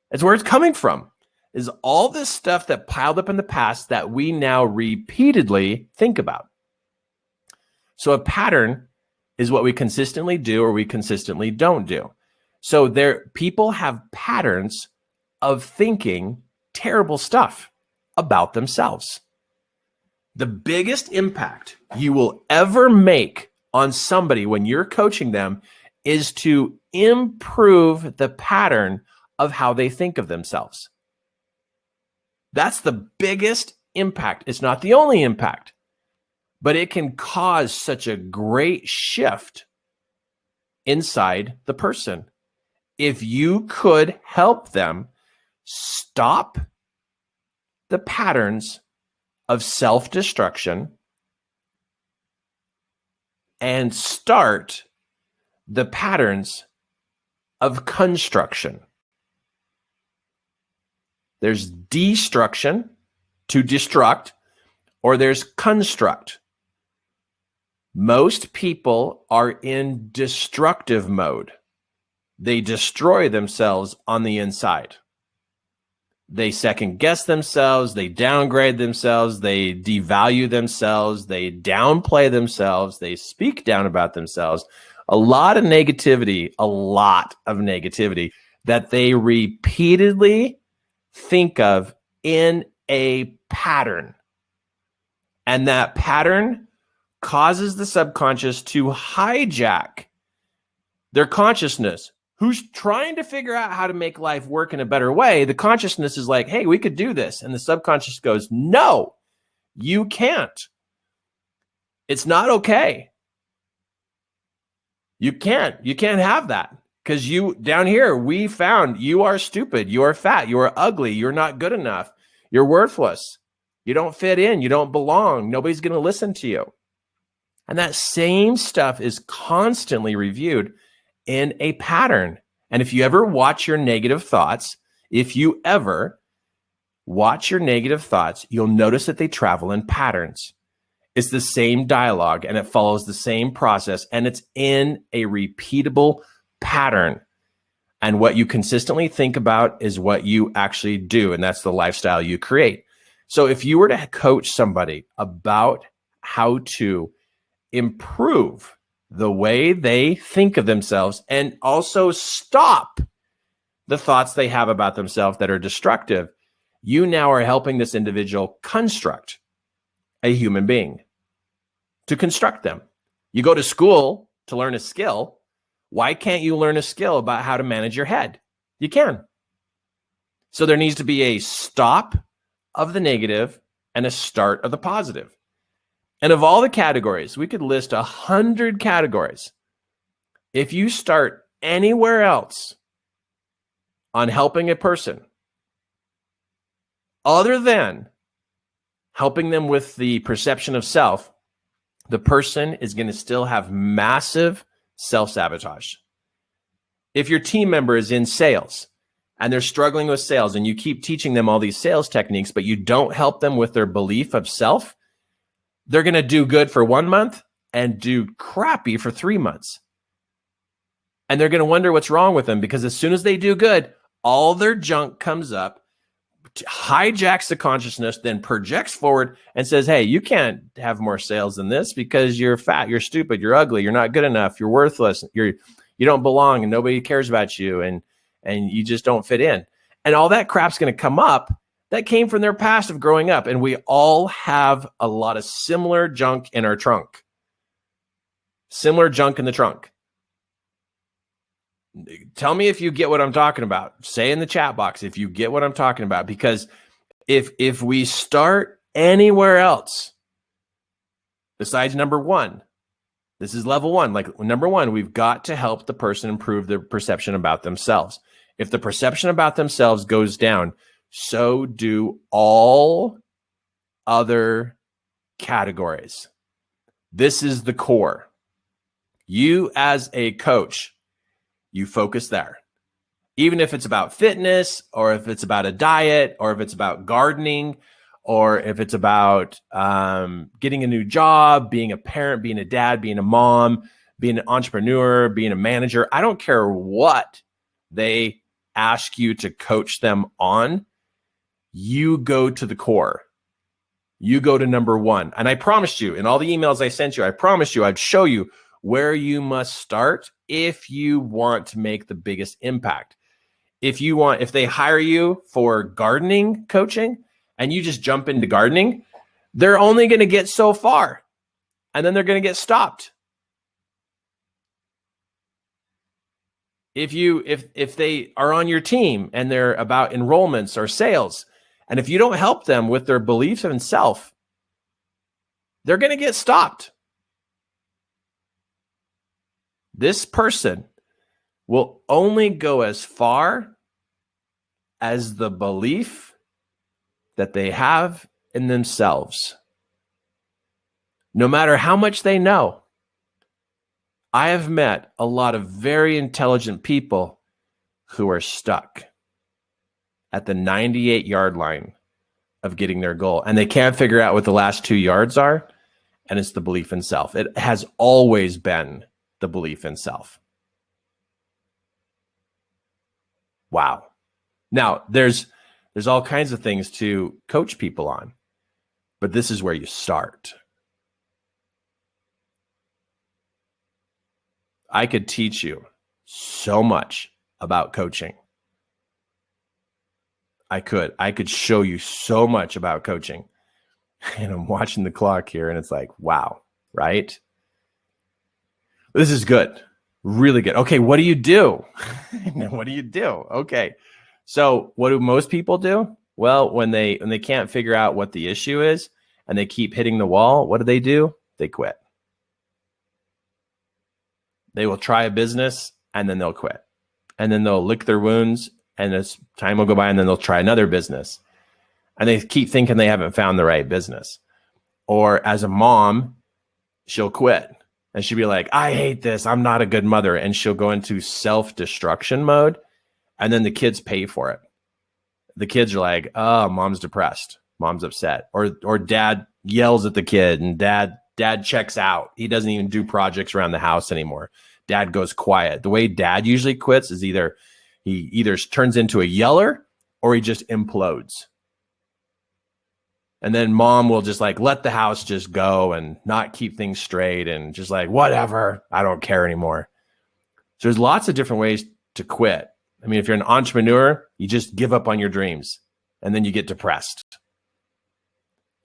That's where it's coming from, is all this stuff that piled up in the past that we now repeatedly think about. So a pattern is what we consistently do or we consistently don't do. So people have patterns of thinking terrible stuff about themselves. The biggest impact you will ever make on somebody when you're coaching them is to improve the pattern of how they think of themselves. That's the biggest impact. It's not the only impact, but it can cause such a great shift inside the person. If you could help them stop the patterns of self-destruction and start the patterns of construction. There's destruction, to destruct, or there's construct. Most people are in destructive mode. They destroy themselves on the inside. They second guess themselves, they downgrade themselves, they devalue themselves, they downplay themselves, they speak down about themselves. A lot of negativity that they repeatedly think of in a pattern. And that pattern causes the subconscious to hijack their consciousness, who's trying to figure out how to make life work in a better way. The consciousness is like, hey, we could do this. And the subconscious goes, no, you can't. It's not okay. You can't have that. Because down here, we found you are stupid, you are fat, you are ugly, you're not good enough, you're worthless, you don't fit in, you don't belong, nobody's going to listen to you. And that same stuff is constantly reviewed in a pattern. And if you ever watch your negative thoughts, you'll notice that they travel in patterns. It's the same dialogue and it follows the same process and it's in a repeatable pattern. And what you consistently think about is what you actually do. And that's the lifestyle you create. So if you were to coach somebody about how to improve the way they think of themselves and also stop the thoughts they have about themselves that are destructive, you now are helping this individual construct a human being, to construct them. You go to school to learn a skill. Why can't you learn a skill about how to manage your head? You can. So there needs to be a stop of the negative and a start of the positive. And of all the categories, we could list 100 categories. If you start anywhere else on helping a person, other than helping them with the perception of self, the person is going to still have massive self-sabotage. If your team member is in sales and they're struggling with sales and you keep teaching them all these sales techniques, but you don't help them with their belief of self, they're going to do good for 1 month and do crappy for 3 months. And they're going to wonder what's wrong with them, because as soon as they do good, all their junk comes up, hijacks the consciousness, then projects forward and says, hey, you can't have more sales than this because you're fat, you're stupid, you're ugly, you're not good enough, you're worthless, you don't belong and nobody cares about you and you just don't fit in. And all that crap's going to come up that came from their past of growing up. And we all have a lot of similar junk in our trunk. Similar junk in the trunk. Tell me if you get what I'm talking about. Say in the chat box if you get what I'm talking about, because if we start anywhere else besides number one, This is level one. Like number one, we've got to help the person improve their perception about themselves. If the perception about themselves goes down, so do all other categories. This is the core. You as a coach, you focus there. Even if it's about fitness, or if it's about a diet, or if it's about gardening, or if it's about getting a new job, being a parent, being a dad, being a mom, being an entrepreneur, being a manager. I don't care what they ask you to coach them on. You go to the core. You go to number one. And I promised you, in all the emails I sent you, I promised you I'd show you where you must start if you want to make the biggest impact. If they hire you for gardening coaching and you just jump into gardening, they're only going to get so far and then they're going to get stopped. If they are on your team and they're about enrollments or sales, and if you don't help them with their beliefs in self, they're going to get stopped. This person will only go as far as the belief that they have in themselves. No matter how much they know. I have met a lot of very intelligent people who are stuck at the 98-yard line of getting their goal. And they can't figure out what the last 2 yards are. And it's the belief in self. It has always been the belief in self. Wow. Now, there's all kinds of things to coach people on, but this is where you start. I could teach you so much about coaching. I could show you so much about coaching. And I'm watching the clock here and it's like, wow, right? This is good. Really good. Okay, what do you do? What do you do? Okay. So what do most people do? Well, when they can't figure out what the issue is and they keep hitting the wall, what do? They quit. They will try a business and then they'll quit. And then they'll lick their wounds and as time will go by and then they'll try another business. And they keep thinking they haven't found the right business. Or as a mom, she'll quit. And she'll be like, I hate this. I'm not a good mother. And she'll go into self-destruction mode. And then the kids pay for it. The kids are like, oh, mom's depressed. Mom's upset. Or dad yells at the kid and dad checks out. He doesn't even do projects around the house anymore. Dad goes quiet. The way dad usually quits is he either turns into a yeller or he just implodes. And then mom will just like let the house just go and not keep things straight and just like, whatever, I don't care anymore. So there's lots of different ways to quit. I mean, if you're an entrepreneur, you just give up on your dreams and then you get depressed.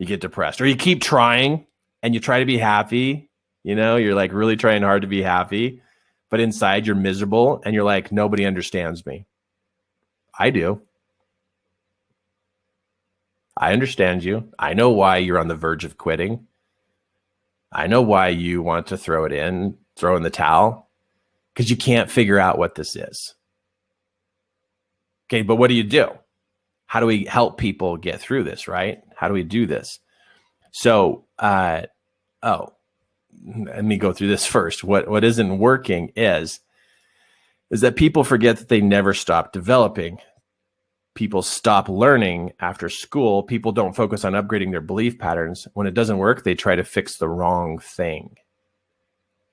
Or you keep trying and you try to be happy. You know, you're like really trying hard to be happy, but inside you're miserable and you're like, nobody understands me. I do. I understand you. I know why you're on the verge of quitting. I know why you want to throw in the towel, because you can't figure out what this is. Okay, but what do? How do we help people get through this, right? How do we do this? So, let me go through this first. What isn't working is that people forget that they never stop developing. People stop learning after school. People don't focus on upgrading their belief patterns. When it doesn't work, they try to fix the wrong thing.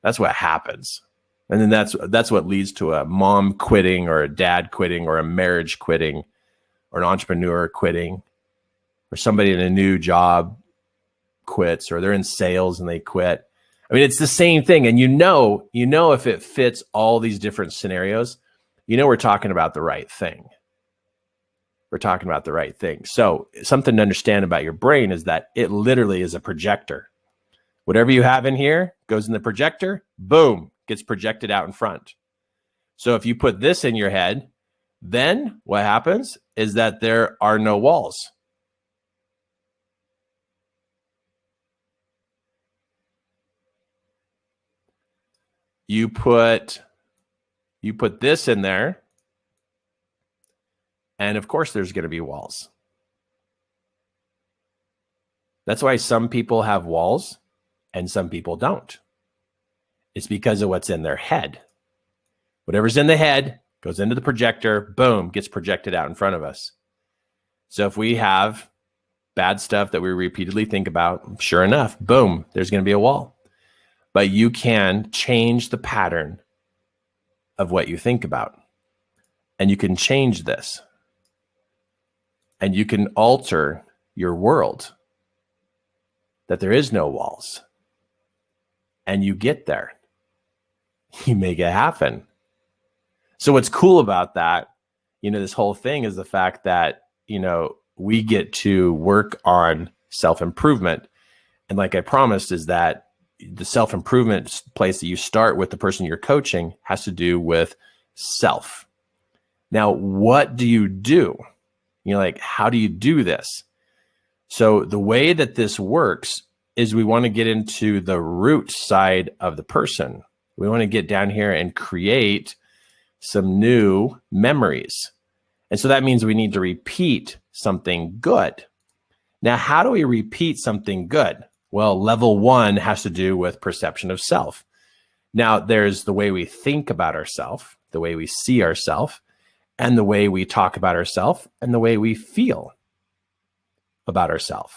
That's what happens. And then that's what leads to a mom quitting or a dad quitting or a marriage quitting or an entrepreneur quitting or somebody in a new job quits or they're in sales and they quit. I mean, it's the same thing. And you know if it fits all these different scenarios, we're talking about the right thing. We're talking about the right thing. So something to understand about your brain is that it literally is a projector. Whatever you have in here goes in the projector, boom, gets projected out in front. So if you put this in your head, then what happens is that there are no walls. you put this in there, and of course there's going to be walls. That's why some people have walls and some people don't. It's because of what's in their head. Whatever's in the head goes into the projector, boom, gets projected out in front of us. So if we have bad stuff that we repeatedly think about, sure enough, boom, there's going to be a wall. But you can change the pattern of what you think about. And you can change this. And you can alter your world. That there is no walls. And you get there. You make it happen. So what's cool about that, this whole thing is the fact that, we get to work on self-improvement. And like I promised, is that the self-improvement place that you start with the person you're coaching has to do with self. Now, what do you do? How do you do this? So the way that this works is we want to get into the root side of the person. We want to get down here and create some new memories. And so that means we need to repeat something good. Now, how do we repeat something good? Well, level 1 has to do with perception of self. Now, there's the way we think about ourselves, the way we see ourselves, and the way we talk about ourselves, and the way we feel about ourselves.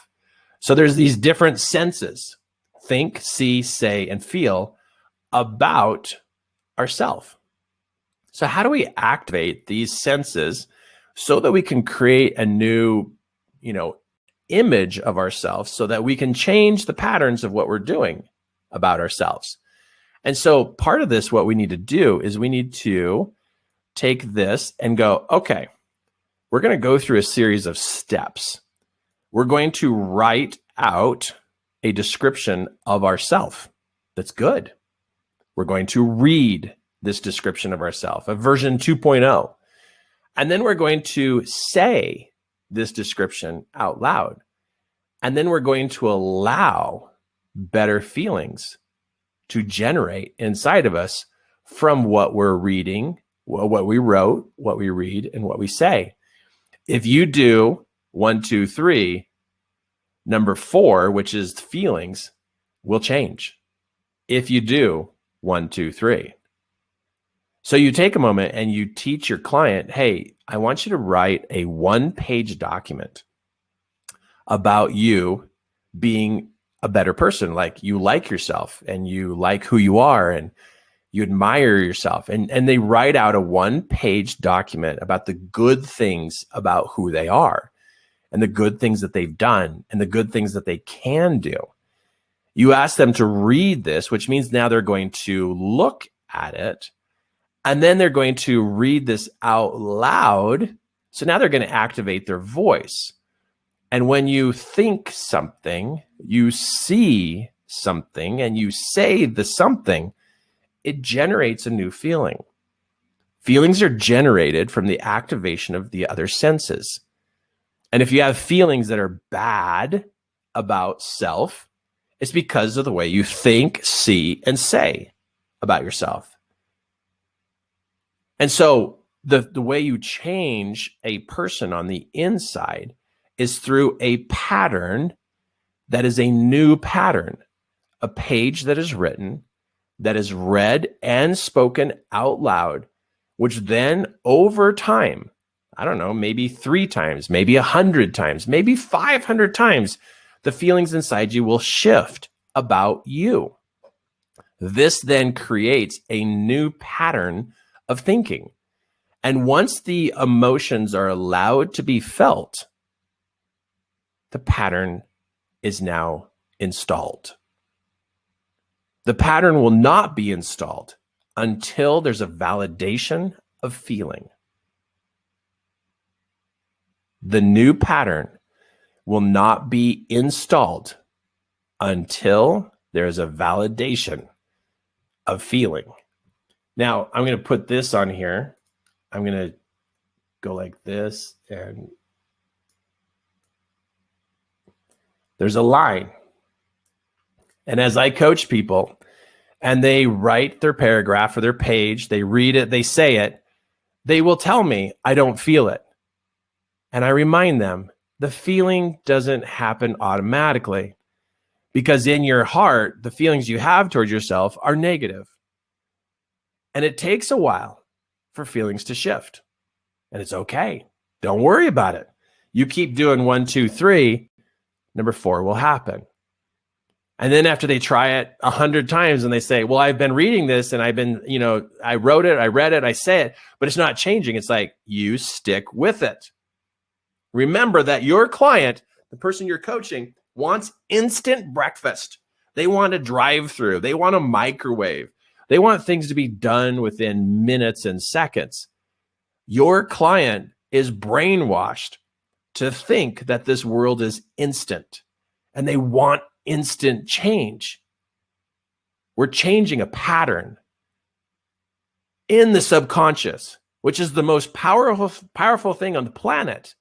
So there's these different senses: think, see, say, and feel about ourselves. So how do we activate these senses so that we can create a new, image of ourselves so that we can change the patterns of what we're doing about ourselves? And so part of this, what we need to do is we need to take this and go, okay, we're going to go through a series of steps. We're going to write out a description of ourself that's good. We're going to read this description of ourselves, a version 2.0. And then we're going to say this description out loud. And then we're going to allow better feelings to generate inside of us from what we're reading, what we wrote, what we read, and what we say. If you do 1, 2, 3, number 4, which is feelings, will change. If you do 1, 2, 3. So you take a moment and you teach your client, hey, I want you to write a 1-page document about you being a better person. Like you like yourself and you like who you are and you admire yourself. And they write out a 1-page document about the good things about who they are and the good things that they've done and the good things that they can do. You ask them to read this, which means now they're going to look at it. And then they're going to read this out loud. So now they're going to activate their voice. And when you think something, you see something, and you say the something, it generates a new feeling. Feelings are generated from the activation of the other senses. And if you have feelings that are bad about self, it's because of the way you think, see, and say about yourself. And so the way you change a person on the inside is through a pattern that is a new pattern, a page that is written, that is read and spoken out loud, which then over time, I don't know, maybe 3 times, maybe 100 times, maybe 500 times, the feelings inside you will shift about you. This then creates a new pattern of thinking. And once the emotions are allowed to be felt, the pattern is now installed. The pattern will not be installed until there's a validation of feeling. The new pattern will not be installed until there's a validation of feeling. Now, I'm going to put this on here. I'm going to go like this, and there's a line. And as I coach people, and they write their paragraph or their page, they read it, they say it, they will tell me, I don't feel it. And I remind them, the feeling doesn't happen automatically, because in your heart, the feelings you have towards yourself are negative. And it takes a while for feelings to shift. And it's okay. Don't worry about it. You keep doing 1, 2, 3, number 4 will happen. And then after they try it 100 times and they say, well, I've been reading this and I've been, I wrote it, I read it, I say it, but it's not changing. It's like, you stick with it. Remember that your client, the person you're coaching, wants instant breakfast. They want a drive-through. They want a microwave. They want things to be done within minutes and seconds. Your client is brainwashed to think that this world is instant, and they want instant change. We're changing a pattern in the subconscious, which is the most powerful thing on the planet,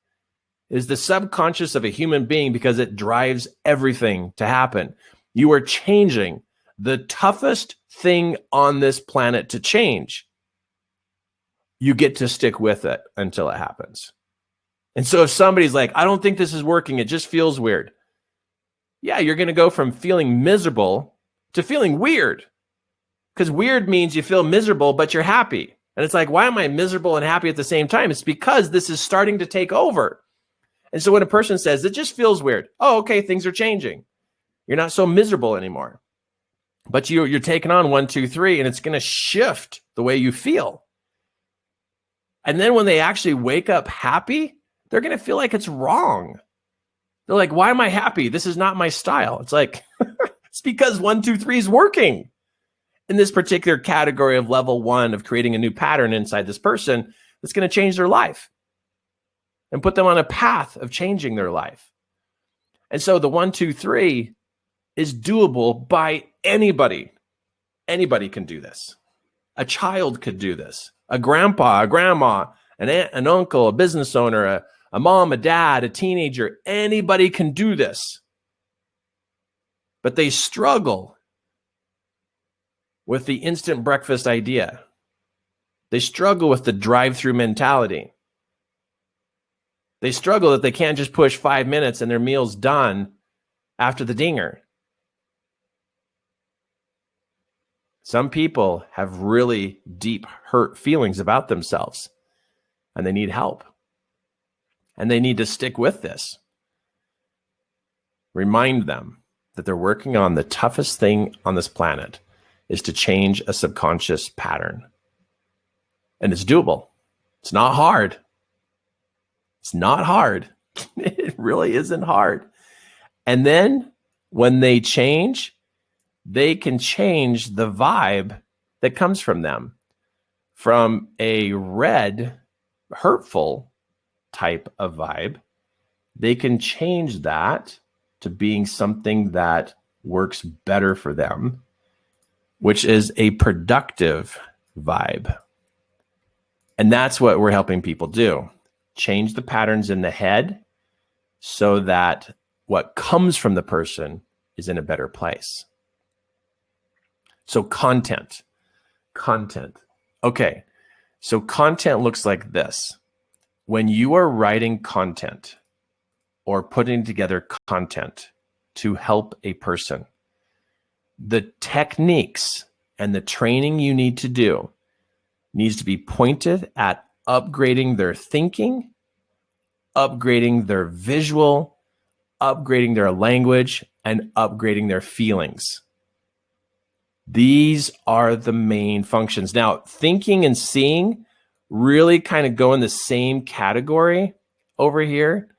is the subconscious of a human being, because it drives everything to happen. You are changing the toughest thing on this planet to change. You get to stick with it until it happens. And so if somebody's like, I don't think this is working, it just feels weird. Yeah, you're going to go from feeling miserable to feeling weird. Because weird means you feel miserable, but you're happy. And it's like, why am I miserable and happy at the same time? It's because this is starting to take over. And so when a person says, it just feels weird. Oh, okay, things are changing. You're not so miserable anymore. But you're taking on 1, 2, 3, and it's going to shift the way you feel. And then when they actually wake up happy, they're going to feel like it's wrong. They're like, why am I happy? This is not my style. It's like, it's because 1, 2, 3 is working. In this particular category of level 1 of creating a new pattern inside this person, that's going to change their life and put them on a path of changing their life. And so the 1, 2, 3 is doable by anybody. Anybody can do this. A child could do this. A grandpa, a grandma, an aunt, an uncle, a business owner, a mom, a dad, a teenager. Anybody can do this. But they struggle with the instant breakfast idea. They struggle with the drive-through mentality. They struggle that they can't just push 5 minutes and their meal's done after the dinger. Some people have really deep hurt feelings about themselves, and they need help. And they need to stick with this. Remind them that they're working on the toughest thing on this planet, is to change a subconscious pattern. And it's doable. It's not hard. It's not hard. It really isn't hard. And then when they change, they can change the vibe that comes from them, from a red, hurtful type of vibe. They can change that to being something that works better for them, which is a productive vibe. And that's what we're helping people do. Change the patterns in the head so that what comes from the person is in a better place. So content. Okay, so content looks like this. When you are writing content or putting together content to help a person, the techniques and the training you need to do needs to be pointed at upgrading their thinking, upgrading their visual, upgrading their language, and upgrading their feelings. These are the main functions. Now, thinking and seeing really kind of go in the same category over here.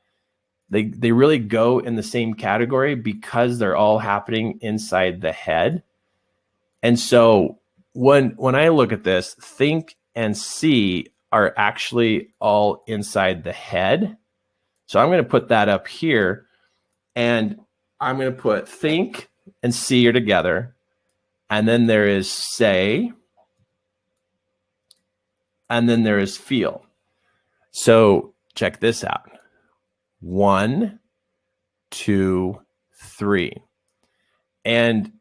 They really go in the same category because they're all happening inside the head. And so when I look at this, think and see are actually all inside the head. So I'm going to put that up here, and I'm going to put think and see are together. And then there is say, and then there is feel. So check this out. 1, 2, 3. And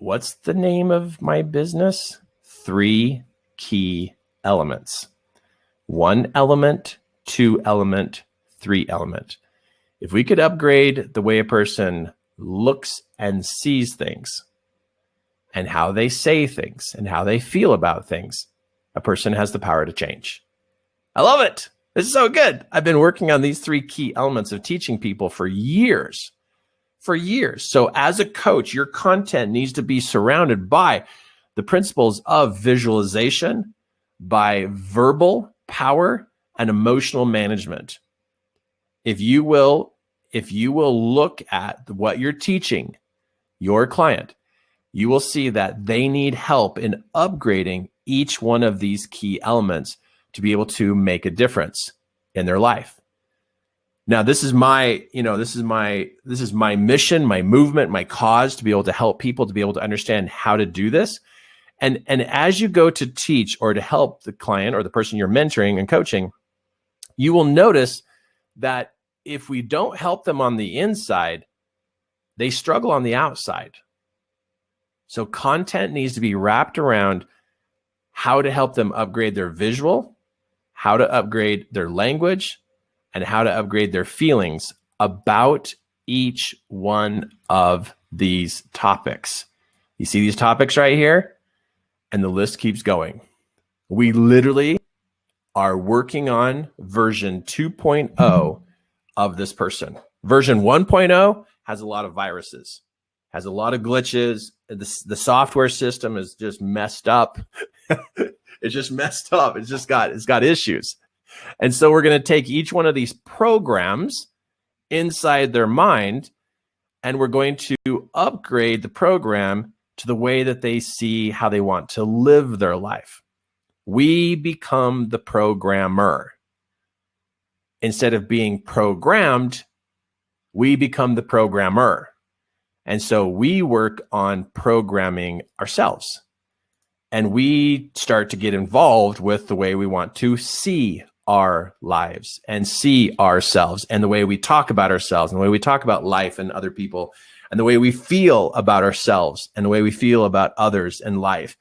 what's the name of my business? 3 key elements. 1 element, 2 element, 3 element. If we could upgrade the way a person looks and sees things and how they say things and how they feel about things, a person has the power to change. I love it. This is so good. I've been working on these 3 key elements of teaching people for years. So as a coach, your content needs to be surrounded by the principles of visualization, by verbal power and emotional management. If you will look at what you're teaching your client, you will see that they need help in upgrading each one of these key elements to be able to make a difference in their life. Now, this is my mission, my movement, my cause, to be able to help people to be able to understand how to do this. And as you go to teach or to help the client or the person you're mentoring and coaching, you will notice that if we don't help them on the inside, they struggle on the outside. So content needs to be wrapped around how to help them upgrade their visual, how to upgrade their language, and how to upgrade their feelings about each one of these topics. You see these topics right here? And the list keeps going. We literally are working on version 2.0 of this person. Version 1.0 has a lot of viruses, has a lot of glitches. The software system is just messed up. It's just messed up. It's got issues. And so we're going to take each one of these programs inside their mind, and we're going to upgrade the program to the way that they see how they want to live their life. We become the programmer. Instead of being programmed, we become the programmer. And so we work on programming ourselves. And we start to get involved with the way we want to see our lives and see ourselves, and the way we talk about ourselves, and the way we talk about life and other people, and the way we feel about ourselves and the way we feel about others and life.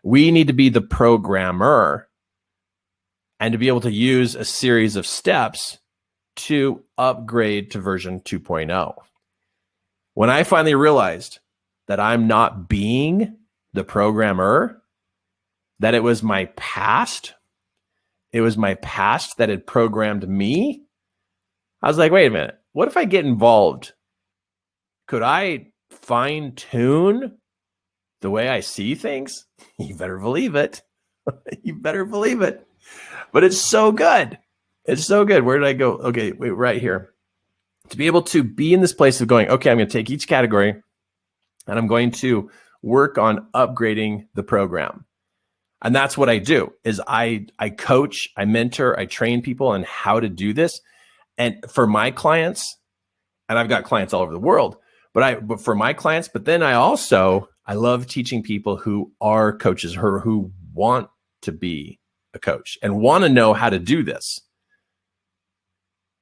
We need to be the programmer and to be able to use a series of steps to upgrade to version 2.0. When I finally realized that I'm not being the programmer, that it was my past that had programmed me, I was like, wait a minute, what if I get involved? Could I fine tune the way I see things? You better believe it. You better believe it. But it's so good. It's so good. Where did I go? Okay, wait, right here. To be able to be in this place of going, okay, I'm going to take each category and I'm going to work on upgrading the program. And that's what I do, is I coach, I mentor, I train people on how to do this. And for my clients, and I've got clients all over the world, but for my clients, but then I love teaching people who are coaches, who want to be a coach and want to know how to do this.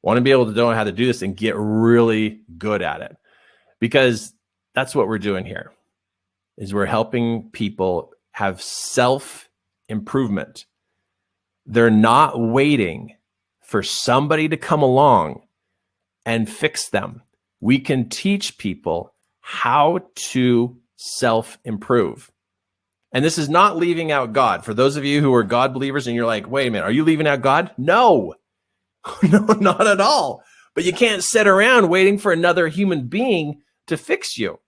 Want to be able to know how to do this and get really good at it. Because that's what we're doing here, is we're helping people have self-improvement. They're not waiting for somebody to come along and fix them. We can teach people how to self-improve. And this is not leaving out God. For those of you who are God believers and you're like, wait a minute, are you leaving out God? No, no, not at all. But you can't sit around waiting for another human being to fix you.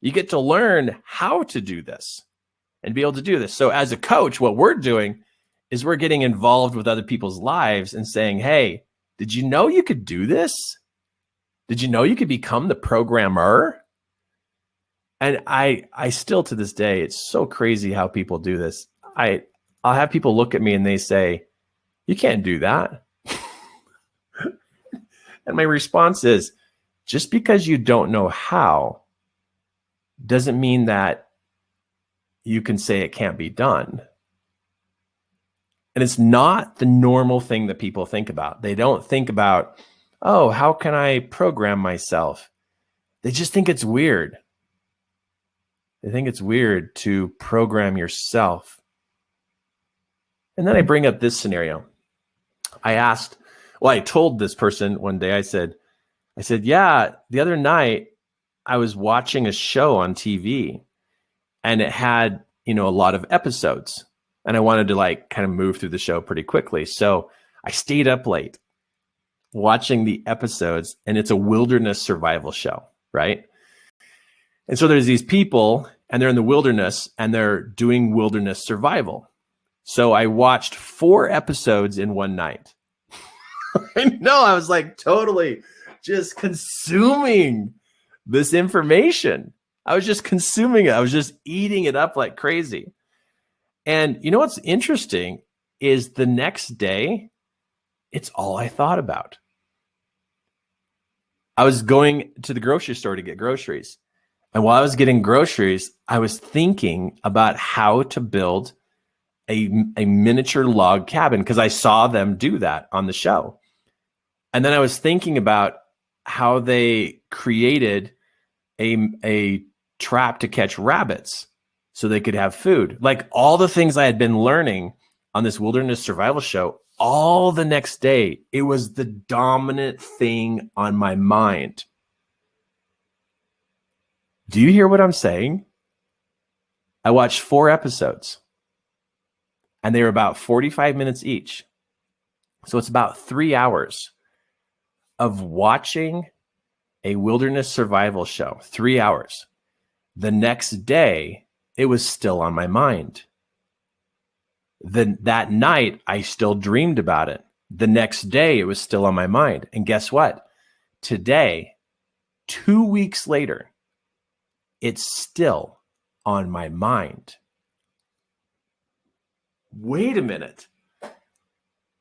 You get to learn how to do this and be able to do this. So as a coach, what we're doing is we're getting involved with other people's lives and saying, hey, did you know you could do this? Did you know you could become the programmer? And I still, to this day, it's so crazy how people do this. I'll have people look at me and they say, you can't do that. And my response is, just because you don't know how doesn't mean that you can say it can't be done. And it's not the normal thing that people think about. They don't think about, oh, how can I program myself? They just think it's weird. They think it's weird to program yourself. And then I bring up this scenario. I told this person one day, I said, yeah, the other night I was watching a show on TV and it had, a lot of episodes and I wanted to kind of move through the show pretty quickly. So I stayed up late watching the episodes, and it's a wilderness survival show, right? And so there's these people and they're in the wilderness and they're doing wilderness survival. So I watched 4 episodes in one night. I know, I was totally just consuming this information. I was just consuming it. I was just eating it up like crazy. And what's interesting is the next day, it's all I thought about. I was going to the grocery store to get groceries. And while I was getting groceries, I was thinking about how to build a miniature log cabin because I saw them do that on the show. And then I was thinking about how they created a trap to catch rabbits so they could have food. All the things I had been learning on this wilderness survival show, all the next day, it was the dominant thing on my mind. Do you hear what I'm saying? I watched 4 episodes and they were about 45 minutes each. So it's about 3 hours of watching a wilderness survival show, 3 hours. The next day, it was still on my mind. That night, I still dreamed about it. The next day, it was still on my mind. And guess what? Today, 2 weeks later, it's still on my mind. Wait a minute.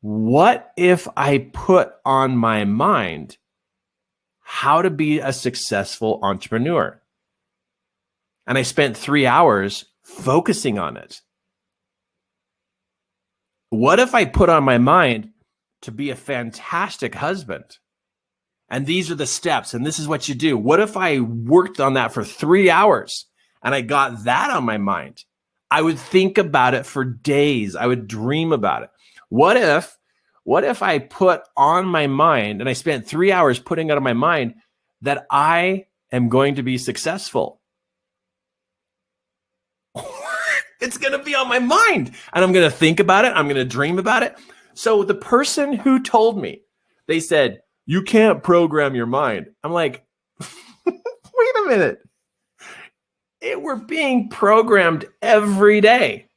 What if I put on my mind how to be a successful entrepreneur? And I spent 3 hours focusing on it. What if I put on my mind to be a fantastic husband? And these are the steps, and this is what you do. What if I worked on that for 3 hours and I got that on my mind? I would think about it for days. I would dream about it. What if I put on my mind, and I spent 3 hours putting it on my mind, that I am going to be successful? It's going to be on my mind, and I'm going to think about it. I'm going to dream about it. So the person who told me, they said, you can't program your mind. I'm like, wait a minute. We're being programmed every day.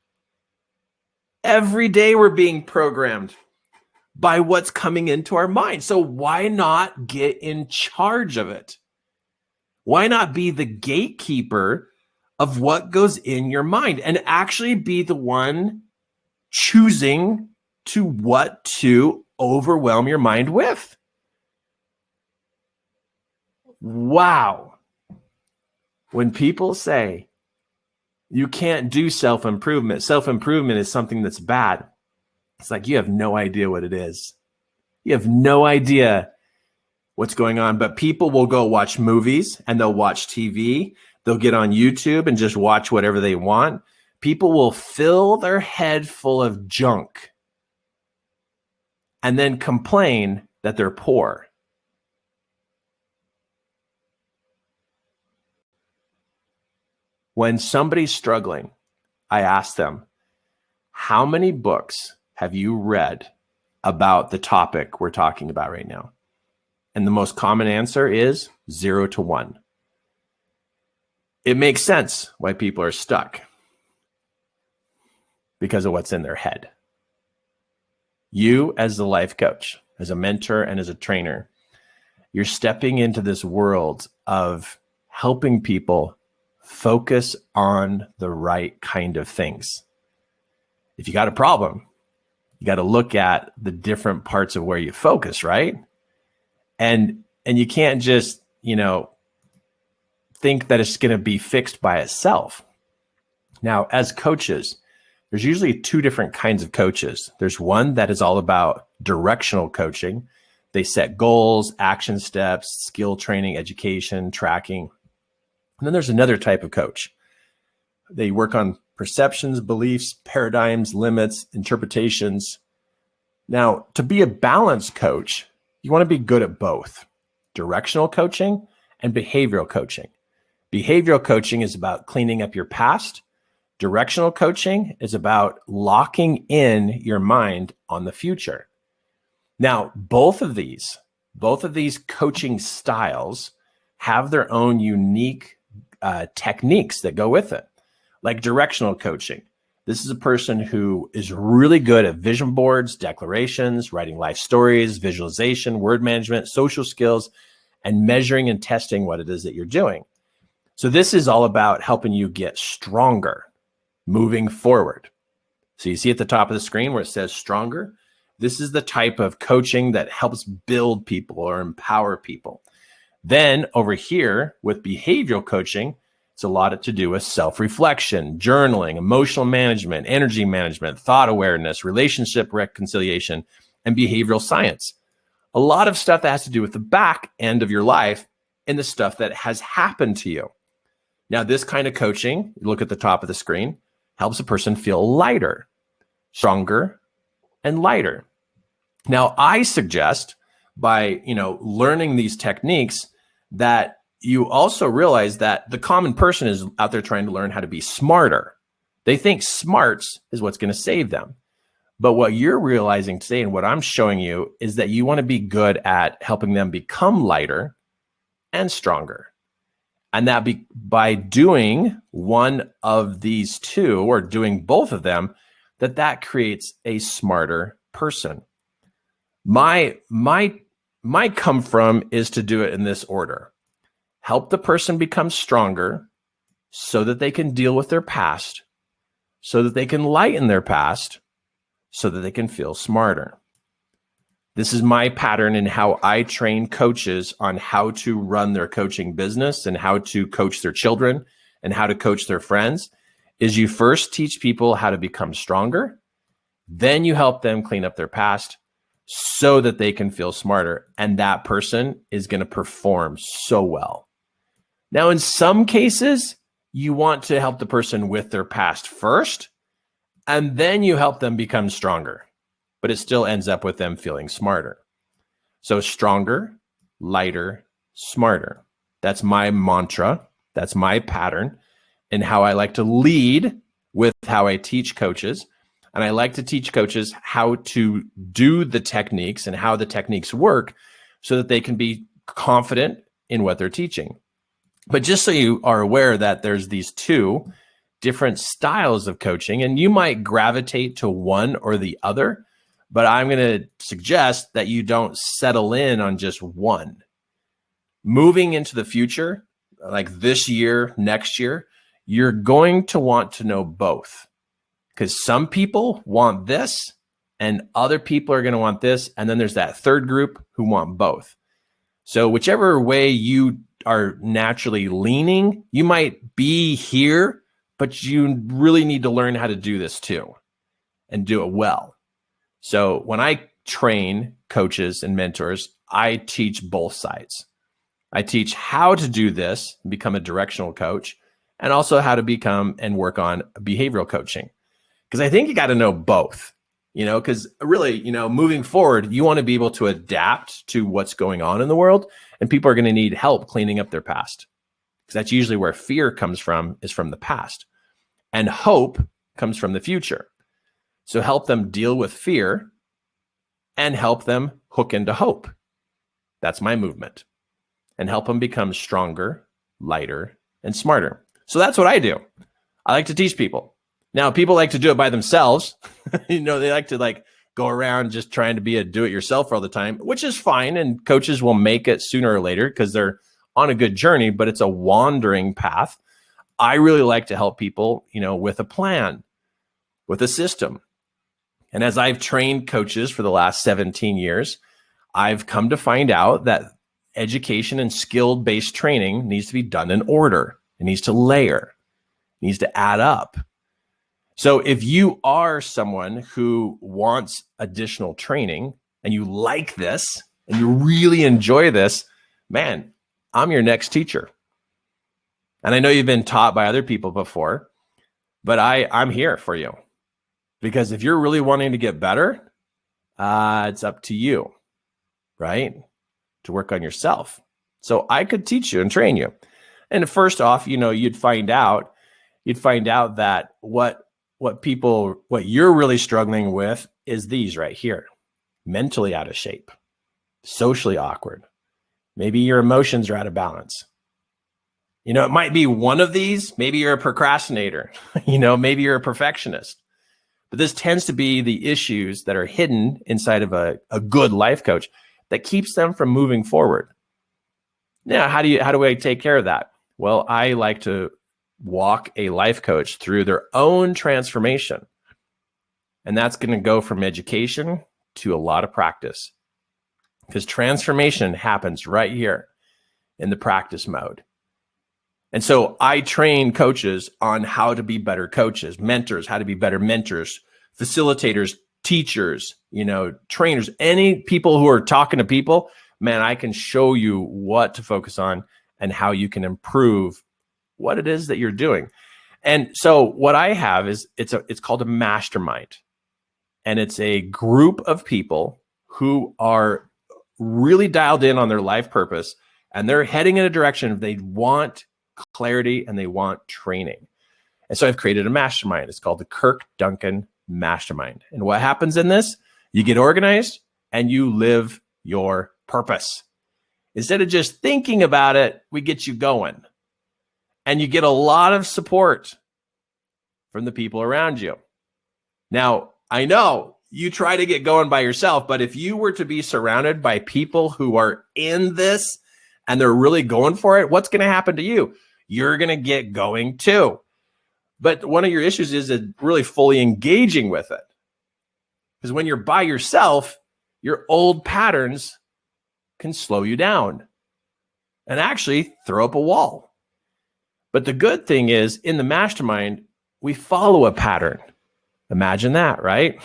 Every day we're being programmed by what's coming into our mind. So why not get in charge of it? Why not be the gatekeeper of what goes in your mind and actually be the one choosing what to overwhelm your mind with? Wow. When people say you can't do self-improvement is something that's bad, it's like you have no idea what it is. You have no idea what's going on. But people will go watch movies and they'll watch TV. They'll get on YouTube and just watch whatever they want. People will fill their head full of junk and then complain that they're poor. When somebody's struggling, I ask them, how many books have you read about the topic we're talking about right now? And the most common answer is 0 to 1. It makes sense why people are stuck, because of what's in their head. You, as the life coach, as a mentor, and as a trainer, you're stepping into this world of helping people focus on the right kind of things. If you got a problem, you got to look at the different parts of where you focus, right? And you can't just, think that it's going to be fixed by itself. Now, as coaches, there's usually 2 different kinds of coaches. There's one that is all about directional coaching. They set goals, action steps, skill training, education, tracking. And then there's another type of coach. They work on perceptions, beliefs, paradigms, limits, interpretations. Now, to be a balanced coach, you want to be good at both directional coaching and behavioral coaching. Behavioral coaching is about cleaning up your past. Directional coaching is about locking in your mind on the future. Now, both of these coaching styles have their own unique techniques that go with it. Like directional coaching. This is a person who is really good at vision boards, declarations, writing life stories, visualization, word management, social skills, and measuring and testing what it is that you're doing. So this is all about helping you get stronger, moving forward. So you see at the top of the screen where it says stronger. This is the type of coaching that helps build people or empower people. Then over here with behavioral coaching, it's a lot to do with self-reflection, journaling, emotional management, energy management, thought awareness, relationship reconciliation, and behavioral science. A lot of stuff that has to do with the back end of your life and the stuff that has happened to you. Now, this kind of coaching, look at the top of the screen, helps a person feel lighter, stronger, and lighter. Now, I suggest by, learning these techniques that you also realize that the common person is out there trying to learn how to be smarter. They think smarts is what's going to save them. But what you're realizing today and what I'm showing you is that you want to be good at helping them become lighter and stronger. And that by doing one of these two or doing both of them, that creates a smarter person. My come from is to do it in this order. Help the person become stronger so that they can deal with their past, so that they can lighten their past, so that they can feel smarter. This is my pattern in how I train coaches on how to run their coaching business and how to coach their children and how to coach their friends, is you first teach people how to become stronger, then you help them clean up their past so that they can feel smarter. And that person is going to perform so well. Now, in some cases, you want to help the person with their past first, and then you help them become stronger, but it still ends up with them feeling smarter. So stronger, lighter, smarter. That's my mantra. That's my pattern and how I like to lead with how I teach coaches. And I like to teach coaches how to do the techniques and how the techniques work so that they can be confident in what they're teaching. But just so you are aware that there's these two different styles of coaching, and you might gravitate to one or the other, but I'm going to suggest that you don't settle in on just one. Moving into the future, like this year, next year, you're going to want to know both, because some people want this and other people are going to want this. And then there's that third group who want both. So whichever way you are naturally leaning, you might be here, but you really need to learn how to do this too and do it well. So when I train coaches and mentors, I teach both sides. I teach how to do this, become a directional coach, and also how to become and work on behavioral coaching. Because I think you got to know both, because really, moving forward, you want to be able to adapt to what's going on in the world, and people are going to need help cleaning up their past. Because that's usually where fear comes from, is from the past. And hope comes from the future. So help them deal with fear and help them hook into hope. That's my movement. And help them become stronger, lighter, and smarter. So that's what I do. I like to teach people. Now, people like to do it by themselves. They like to go around just trying to be a do-it-yourself all the time, which is fine. And coaches will make it sooner or later because they're on a good journey, but it's a wandering path. I really like to help people, with a plan, with a system. And as I've trained coaches for the last 17 years, I've come to find out that education and skill-based training needs to be done in order. It needs to layer. It needs to add up. So if you are someone who wants additional training and you like this and you really enjoy this, man, I'm your next teacher. And I know you've been taught by other people before, But I'm here for you, because if you're really wanting to get better, it's up to you, right? To work on yourself. So I could teach you and train you. And first off, you'd find out that what you're really struggling with is these right here: mentally out of shape, socially awkward. Maybe your emotions are out of balance. It might be one of these. Maybe you're a procrastinator. Maybe you're a perfectionist. But this tends to be the issues that are hidden inside of a good life coach that keeps them from moving forward. Now, how do I take care of that? Well, I like to walk a life coach through their own transformation. And that's going to go from education to a lot of practice, because transformation happens right here in the practice mode. And so I train coaches on how to be better coaches, mentors, how to be better mentors, facilitators, teachers, trainers, any people who are talking to people. Man, I can show you what to focus on and how you can improve what it is that you're doing. And so what I have is it's called a mastermind. And it's a group of people who are really dialed in on their life purpose, and they're heading in a direction. They want clarity and they want training. And so I've created a mastermind. It's called the Kirk Duncan Mastermind. And what happens in this? You get organized and you live your purpose. Instead of just thinking about it, we get you going. And you get a lot of support from the people around you. Now, I know you try to get going by yourself, but if you were to be surrounded by people who are in this and they're really going for it, what's going to happen to you? You're going to get going too. But one of your issues is really fully engaging with it. Because when you're by yourself, your old patterns can slow you down and actually throw up a wall. But the good thing is, in the mastermind, we follow a pattern. Imagine that, right?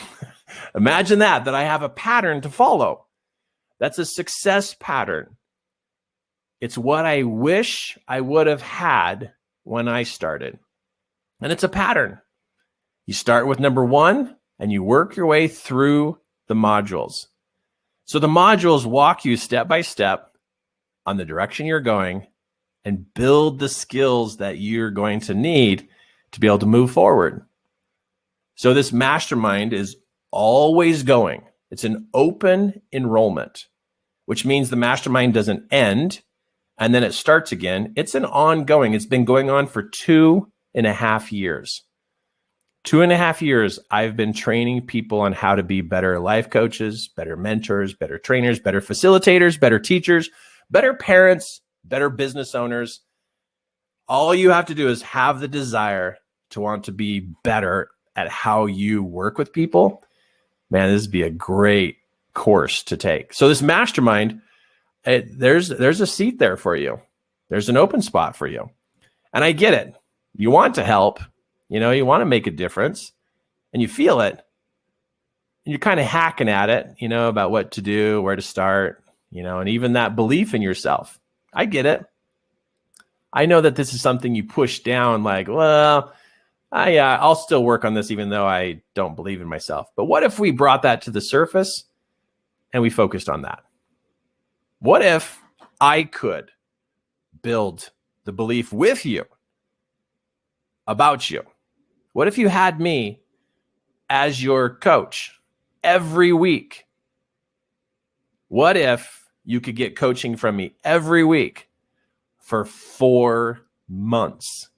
Imagine that I have a pattern to follow. That's a success pattern. It's what I wish I would have had when I started. And it's a pattern. You start with number 1 and you work your way through the modules. So the modules walk you step by step on the direction you're going and build the skills that you're going to need to be able to move forward. So this mastermind is always going. It's an open enrollment, which means the mastermind doesn't end and then it starts again. It's an ongoing. It's been going on for 2.5 years. 2.5 years, I've been training people on how to be better life coaches, better mentors, better trainers, better facilitators, better teachers, better parents, better business owners. All you have to do is have the desire to want to be better at how you work with people. Man, this would be a great course to take. So this mastermind, there's a seat there for you. There's an open spot for you. And I get it. You want to help, you want to make a difference, and you feel it. And you're kind of hacking at it, about what to do, where to start, and even that belief in yourself. I get it. I know that this is something you push down like, well, I'll still work on this even though I don't believe in myself. But what if we brought that to the surface and we focused on that? What if I could build the belief with you about you? What if you had me as your coach every week? What if you could get coaching from me every week for 4 months?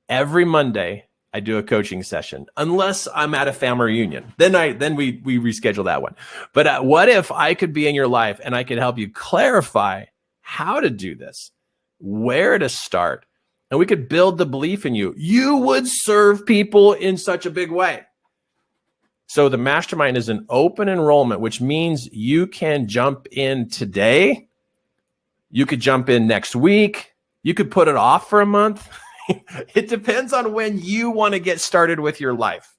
Every Monday, I do a coaching session, unless I'm at a family reunion. Then we reschedule that one. But what if I could be in your life and I could help you clarify how to do this, where to start, and we could build the belief in you? You would serve people in such a big way. So the mastermind is an open enrollment, which means you can jump in today. You could jump in next week. You could put it off for a month. It depends on when you want to get started with your life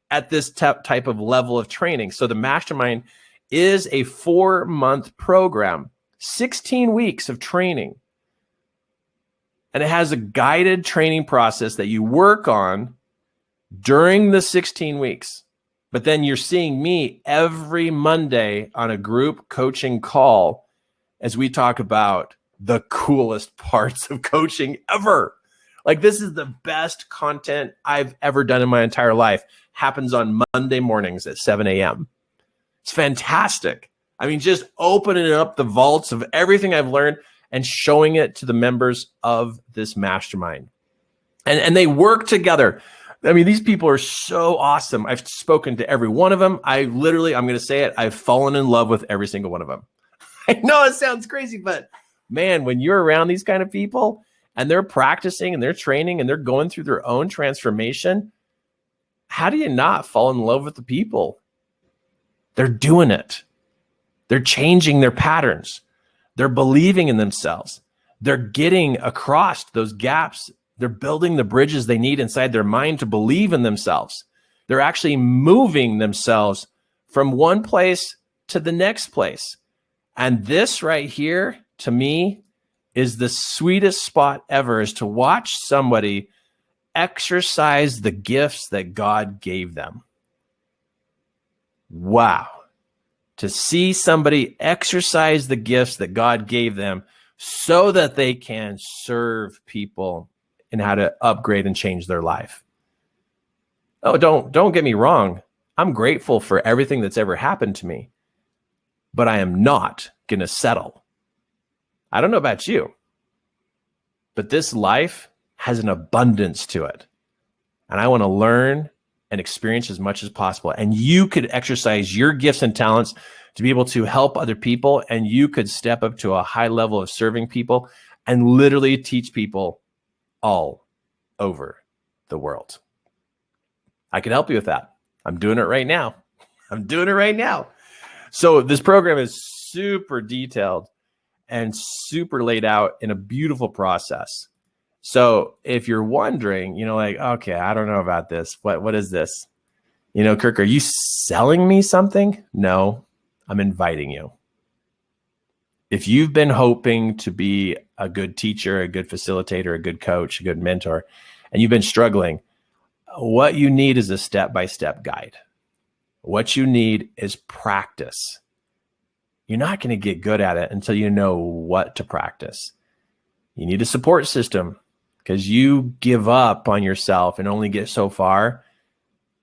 at this type of level of training. So the mastermind is a 4-month program, 16 weeks of training. And it has a guided training process that you work on during the 16 weeks. But then you're seeing me every Monday on a group coaching call as we talk about the coolest parts of coaching ever. Like, this is the best content I've ever done in my entire life. Happens on Monday mornings at 7 a.m. It's fantastic. I mean, just opening up the vaults of everything I've learned and showing it to the members of this mastermind. And they work together. I mean, these people are so awesome. I've spoken to every one of them. I'm going to say it, I've fallen in love with every single one of them. I know it sounds crazy, but man, when you're around these kind of people and they're practicing and they're training and they're going through their own transformation, how do you not fall in love with the people? They're doing it. They're changing their patterns. They're believing in themselves. They're getting across those gaps. They're building the bridges they need inside their mind to believe in themselves. They're actually moving themselves from one place to the next place. And this right here, to me, is the sweetest spot ever, is to watch somebody exercise the gifts that God gave them. Wow. To see somebody exercise the gifts that God gave them so that they can serve people and how to upgrade and change their life. Oh, don't get me wrong. I'm grateful for everything that's ever happened to me, but I am not going to settle. I don't know about you, but this life has an abundance to it. And I want to learn and experience as much as possible. And you could exercise your gifts and talents to be able to help other people. And you could step up to a high level of serving people and literally teach people all over the world. I can help you with that. I'm doing it right now. So this program is super detailed and super laid out in a beautiful process. So if you're wondering, like, okay, I don't know about this. What is this? Kirk, are you selling me something? No, I'm inviting you. If you've been hoping to be a good teacher, a good facilitator, a good coach, a good mentor, and you've been struggling, what you need is a step-by-step guide. What you need is practice. You're not going to get good at it until you know what to practice. You need a support system, because you give up on yourself and only get so far,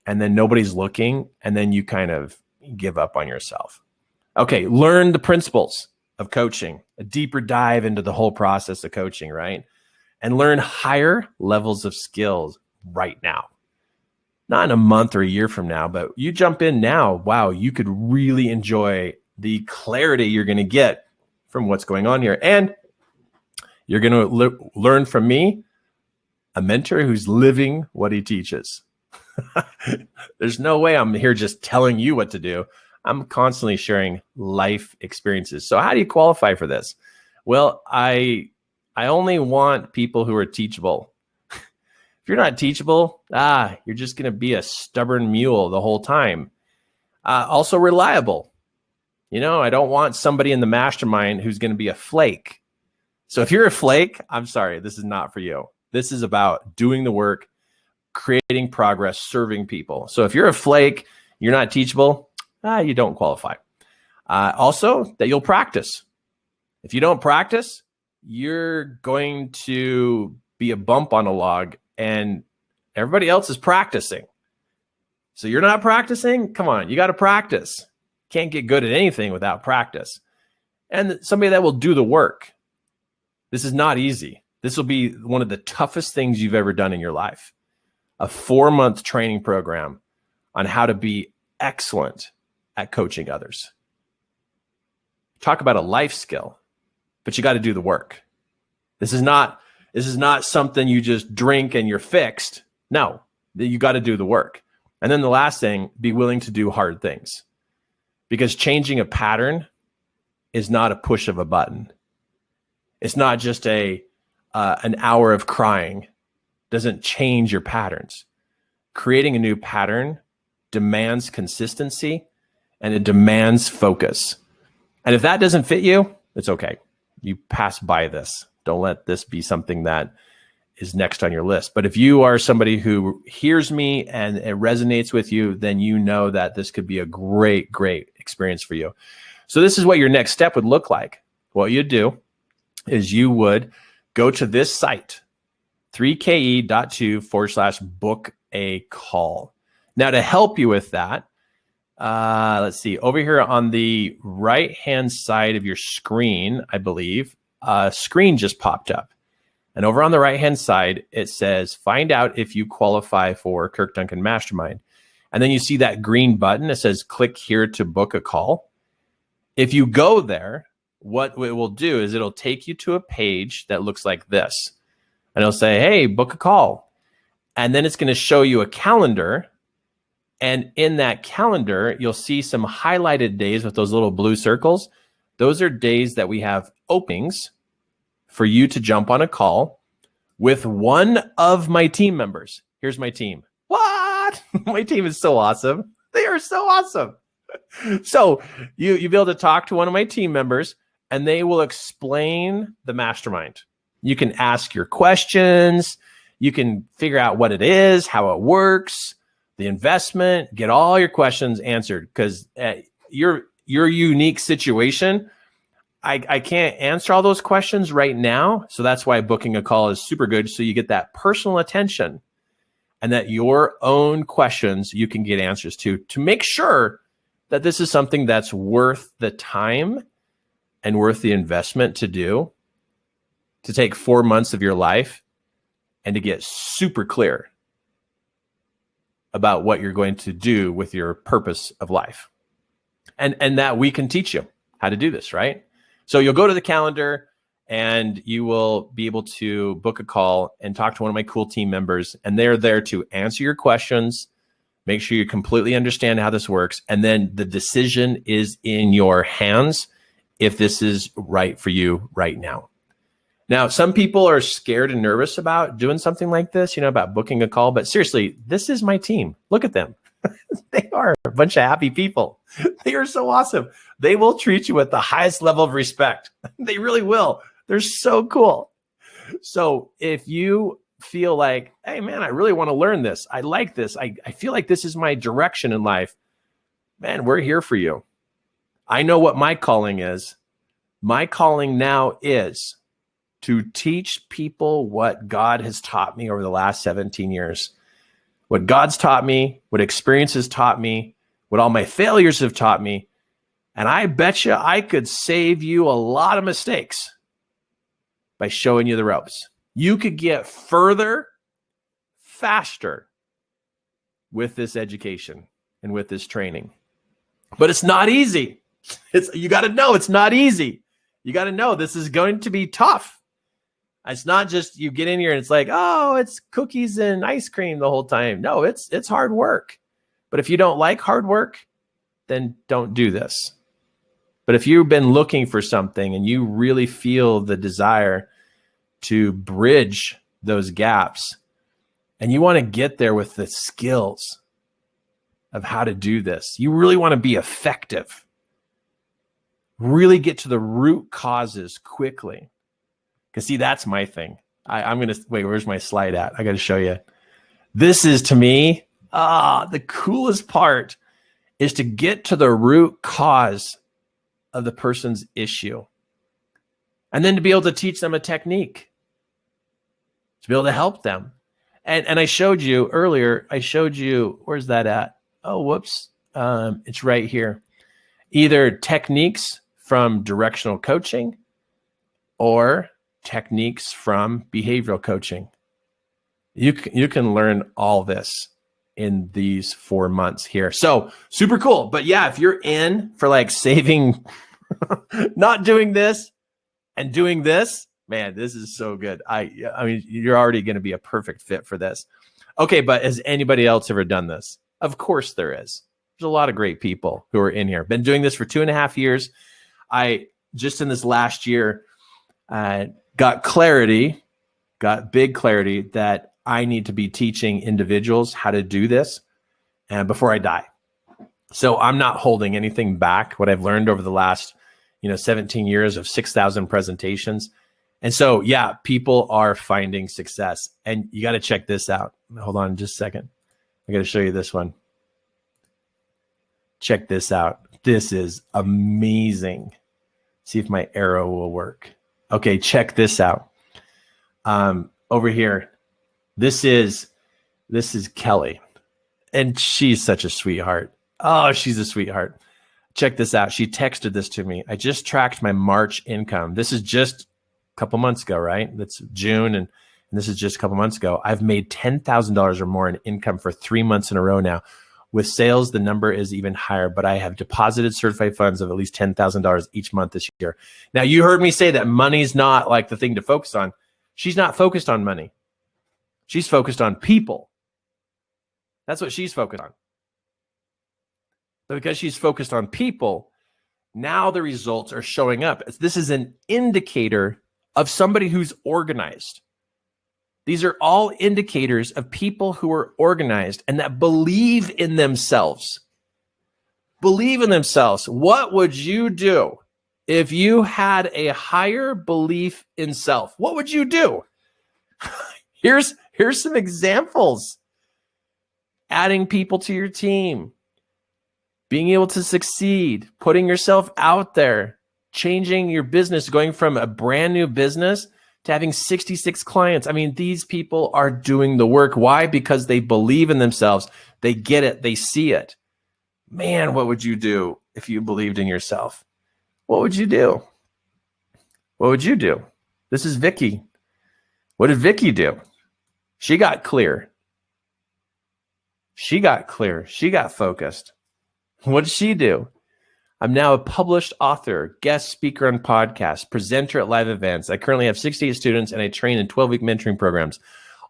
and then nobody's looking, and then you kind of give up on yourself. Okay, learn the principles of coaching, a deeper dive into the whole process of coaching, right? And learn higher levels of skills right now. Not in a month or a year from now, but you jump in now, wow, you could really enjoy the clarity you're going to get from what's going on here. And you're going to learn from me, a mentor who's living what he teaches. There's no way I'm here just telling you what to do. I'm constantly sharing life experiences. So how do you qualify for this? Well, I only want people who are teachable. If you're not teachable, you're just going to be a stubborn mule the whole time. Also reliable. I don't want somebody in the mastermind who's going to be a flake. So if you're a flake, I'm sorry, this is not for you. This is about doing the work, creating progress, serving people. So if you're a flake, you're not teachable, you don't qualify. Also, that you'll practice. If you don't practice, you're going to be a bump on a log and everybody else is practicing. So you're not practicing? Come on, you got to practice. Can't get good at anything without practice. And somebody that will do the work. This is not easy. This will be one of the toughest things you've ever done in your life. A 4-month training program on how to be excellent at coaching others. Talk about a life skill, but you got to do the work. This is not something you just drink and you're fixed. No, you got to do the work. And then the last thing, be willing to do hard things. Because changing a pattern is not a push of a button. It's not just an hour of crying. Doesn't change your patterns. Creating a new pattern demands consistency and it demands focus. And if that doesn't fit you, it's okay. You pass by this. Don't let this be something that is next on your list. But if you are somebody who hears me and it resonates with you, then you know that this could be a great, great experience for you. So this is what your next step would look like. What you do is you would go to this site, 3ke.2/book a call. Now, to help you with that, let's see, over here on the right-hand side of your screen, I believe, a screen just popped up. And over on the right-hand side, it says, find out if you qualify for Kirk Duncan Mastermind. And then you see that green button. It says, click here to book a call. If you go there, what it will do is it'll take you to a page that looks like this. And it'll say, hey, book a call. And then it's going to show you a calendar. And in that calendar, you'll see some highlighted days with those little blue circles. Those are days that we have openings for you to jump on a call with one of my team members. Here's my team. What? My team is so awesome. They are so awesome. So you'll be able to talk to one of my team members and they will explain the mastermind. You can ask your questions. You can figure out what it is, how it works, the investment, get all your questions answered, because your unique situation, I can't answer all those questions right now. So that's why booking a call is super good. So you get that personal attention and that your own questions you can get answers to make sure that this is something that's worth the time and worth the investment to do, to take 4 months of your life and to get super clear about what you're going to do with your purpose of life. And that we can teach you how to do this, right? So you'll go to the calendar and you will be able to book a call and talk to one of my cool team members. And they're there to answer your questions, make sure you completely understand how this works. And then the decision is in your hands if this is right for you right now. Now, some people are scared and nervous about doing something like this, about booking a call. But seriously, this is my team. Look at them. They are a bunch of happy people. They are so awesome. They will treat you with the highest level of respect. They really will. They're so cool. So if you feel like, hey, man, I really want to learn this. I like this. I feel like this is my direction in life. Man, we're here for you. I know what my calling is. My calling now is to teach people what God has taught me over the last 17 years. What God's taught me, what experience has taught me, what all my failures have taught me. And I bet you I could save you a lot of mistakes by showing you the ropes. You could get further, faster with this education and with this training. But it's not easy. You got to know it's not easy. You got to know this is going to be tough. It's not just you get in here and it's like, oh, it's cookies and ice cream the whole time. No, it's hard work. But if you don't like hard work, then don't do this. But if you've been looking for something and you really feel the desire to bridge those gaps and you want to get there with the skills of how to do this, you really want to be effective, really get to the root causes quickly. Because see, that's my thing. I'm going to, wait, where's my slide at? I got to show you. This is, to me, the coolest part is to get to the root cause of the person's issue. And then to be able to teach them a technique, to be able to help them. And I showed you earlier, where's that at? Oh, whoops. It's right here. Either techniques from directional coaching or techniques from behavioral coaching. You can learn all this in these 4 months here. So super cool. But yeah, if you're in for like saving, not doing this and doing this, man, this is so good. I mean, you're already going to be a perfect fit for this. Okay, but has anybody else ever done this? Of course there is. There's a lot of great people who are in here. Been doing this for 2.5 years. I just in this last year got big clarity that I need to be teaching individuals how to do this and before I die. So I'm not holding anything back. What I've learned over the last 17 years of 6,000 presentations, And so, yeah, people are finding success. And you got to check this out. Hold on just a second. I got to show you this one. Check this out. This is amazing. See if my arrow will work. Okay, check this out. Over here, this is Kelly. And she's such a sweetheart. Oh, she's a sweetheart. Check this out. She texted this to me. I just tracked my March income. This is just a couple months ago, right? That's June, and this is just a couple months ago. I've made $10,000 or more in income for 3 months in a row now. With sales, the number is even higher, but I have deposited certified funds of at least $10,000 each month this year. Now, you heard me say that money's not like the thing to focus on. She's not focused on money. She's focused on people. That's what she's focused on. But because she's focused on people, now the results are showing up. This is an indicator of somebody who's organized. These are all indicators of people who are organized and that believe in themselves. Believe in themselves. What would you do if you had a higher belief in self? What would you do? Here's some examples. Adding people to your team, being able to succeed, putting yourself out there, changing your business, going from a brand new business to having 66 clients. I mean, these people are doing the work. Why? Because they believe in themselves. They get it. They see it. Man, what would you do if you believed in yourself? What would you do? What would you do? This is Vicky. What did Vicky do? She got clear. She got clear. She got focused. What did she do? I'm now a published author, guest speaker on podcasts, presenter at live events. I currently have 68 students and I train in 12-week mentoring programs.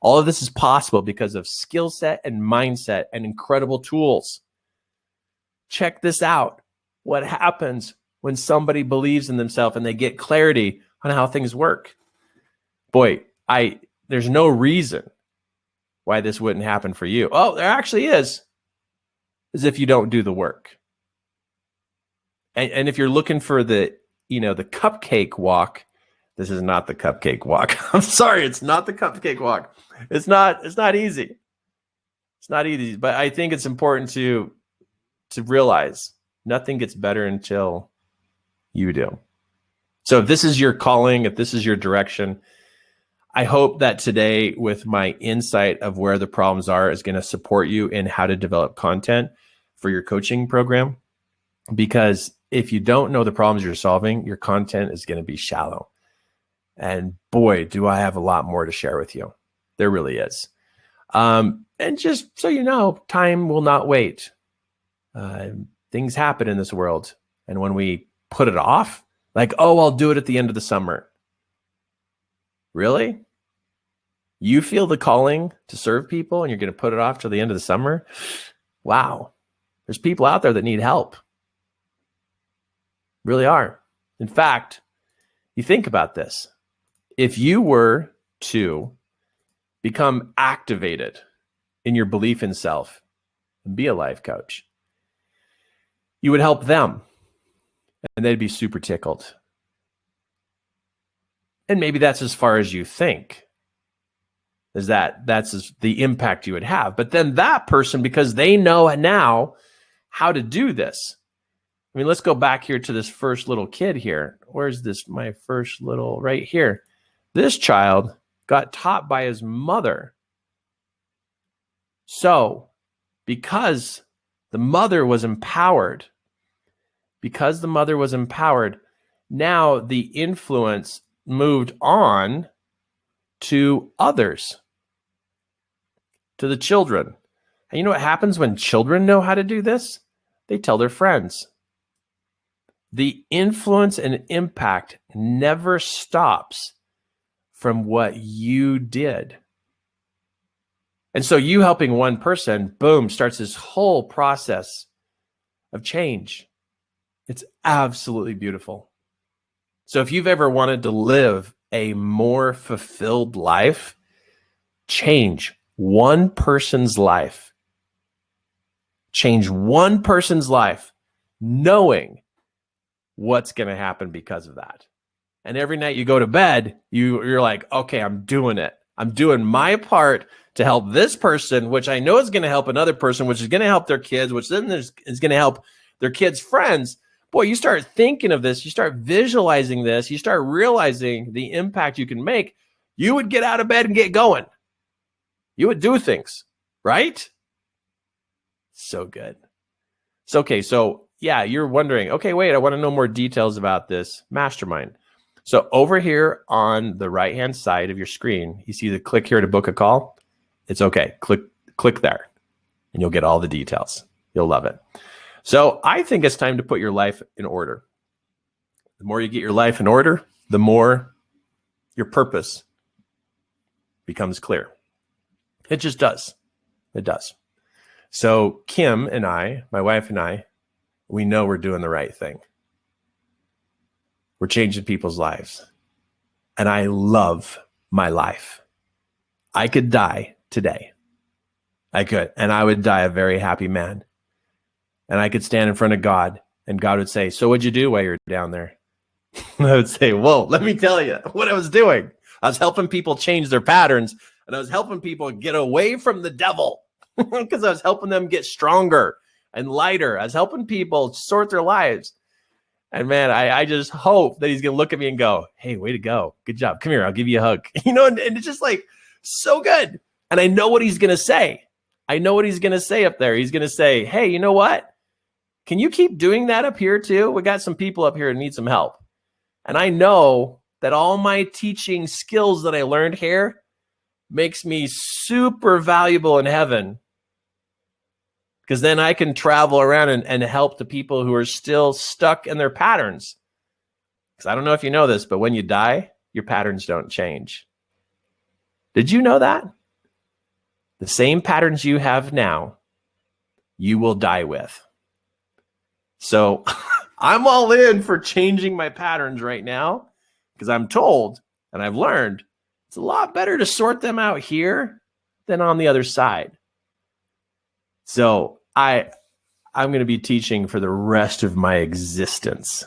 All of this is possible because of skill set and mindset and incredible tools. Check this out. What happens when somebody believes in themselves and they get clarity on how things work? Boy, there's no reason why this wouldn't happen for you. Oh, there actually is if you don't do the work. And if you're looking for the cupcake walk, this is not the cupcake walk. I'm sorry, it's not the cupcake walk. It's not easy. It's not easy, but I think it's important to realize nothing gets better until you do. So if this is your calling, if this is your direction, I hope that today, with my insight of where the problems are, is going to support you in how to develop content for your coaching program. Because if you don't know the problems you're solving, your content is going to be shallow. And boy, do I have a lot more to share with you. There really is. And just so you know, time will not wait. Things happen in this world. And when we put it off, like, oh, I'll do it at the end of the summer. Really? You feel the calling to serve people and you're going to put it off till the end of the summer? Wow. There's people out there that need help. Really are. In fact, you think about this. If you were to become activated in your belief in self and be a life coach, you would help them and they'd be super tickled. And maybe that's as far as you think. That's the impact you would have. But then that person, because they know now how to do this. I mean, let's go back here to this first little kid here. Where's this? My first little, right here. This child got taught by his mother. So because the mother was empowered, now the influence moved on to others, to the children. And you know what happens when children know how to do this? They tell their friends. The influence and impact never stops from what you did. And so you helping one person, boom, starts this whole process of change. It's absolutely beautiful. So if you've ever wanted to live a more fulfilled life, change one person's life. Change one person's life, knowing what's going to happen because of that. And every night you go to bed, you're like, okay, I'm doing it. I'm doing my part to help this person, which I know is going to help another person, which is going to help their kids, which then is going to help their kids' friends. Boy, you start thinking of this, you start visualizing this, you start realizing the impact you can make. You would get out of bed and get going. You would do things, right? So good. So, okay, so yeah, you're wondering, okay, wait, I want to know more details about this mastermind. So over here on the right-hand side of your screen, you see the click here to book a call. It's okay. Click there and you'll get all the details. You'll love it. So I think it's time to put your life in order. The more you get your life in order, the more your purpose becomes clear. It just does. It does. So Kim and I, my wife and I, we know we're doing the right thing. We're changing people's lives. And I love my life. I could die today. I could. And I would die a very happy man. And I could stand in front of God and God would say, so what'd you do while you're down there? And I would say, well, let me tell you what I was doing. I was helping people change their patterns and I was helping people get away from the devil because I was helping them get stronger and lighter. I was helping people sort their lives. And man, I just hope that he's going to look at me and go, hey, way to go. Good job. Come here. I'll give you a hug. And it's just like so good. And I know what he's going to say. I know what he's going to say up there. He's going to say, hey, you know what? Can you keep doing that up here too? We got some people up here who need some help. And I know that all my teaching skills that I learned here makes me super valuable in heaven. Because then I can travel around and help the people who are still stuck in their patterns. Because I don't know if you know this, but when you die, your patterns don't change. Did you know that? The same patterns you have now, you will die with. So I'm all in for changing my patterns right now because I'm told and I've learned it's a lot better to sort them out here than on the other side. So I'm going to be teaching for the rest of my existence.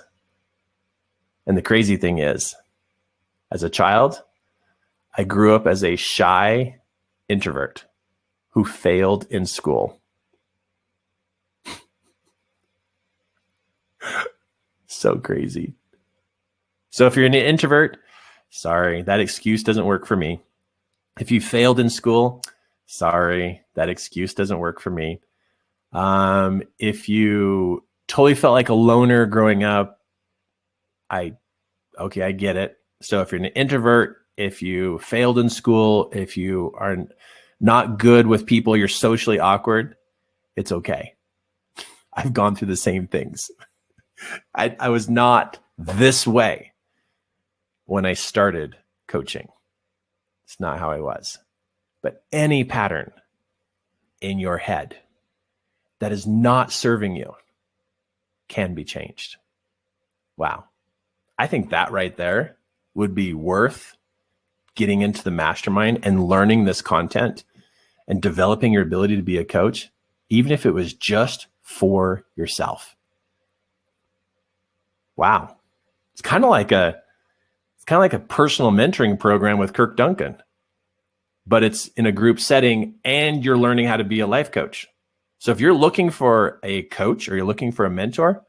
And the crazy thing is, as a child, I grew up as a shy introvert who failed in school. So crazy. So if you're an introvert, sorry, that excuse doesn't work for me. If you failed in school, sorry, that excuse doesn't work for me. If you totally felt like a loner growing up, I get it. So if you're an introvert, if you failed in school, if you are not good with people, you're socially awkward, it's okay. I've gone through the same things. I was not this way when I started coaching. It's not how I was. But any pattern in your head that is not serving you can be changed. Wow. I think that right there would be worth getting into the mastermind and learning this content and developing your ability to be a coach, even if it was just for yourself. Wow. It's kind of like a personal mentoring program with Kirk Duncan, but it's in a group setting and you're learning how to be a life coach. So if you're looking for a coach or you're looking for a mentor,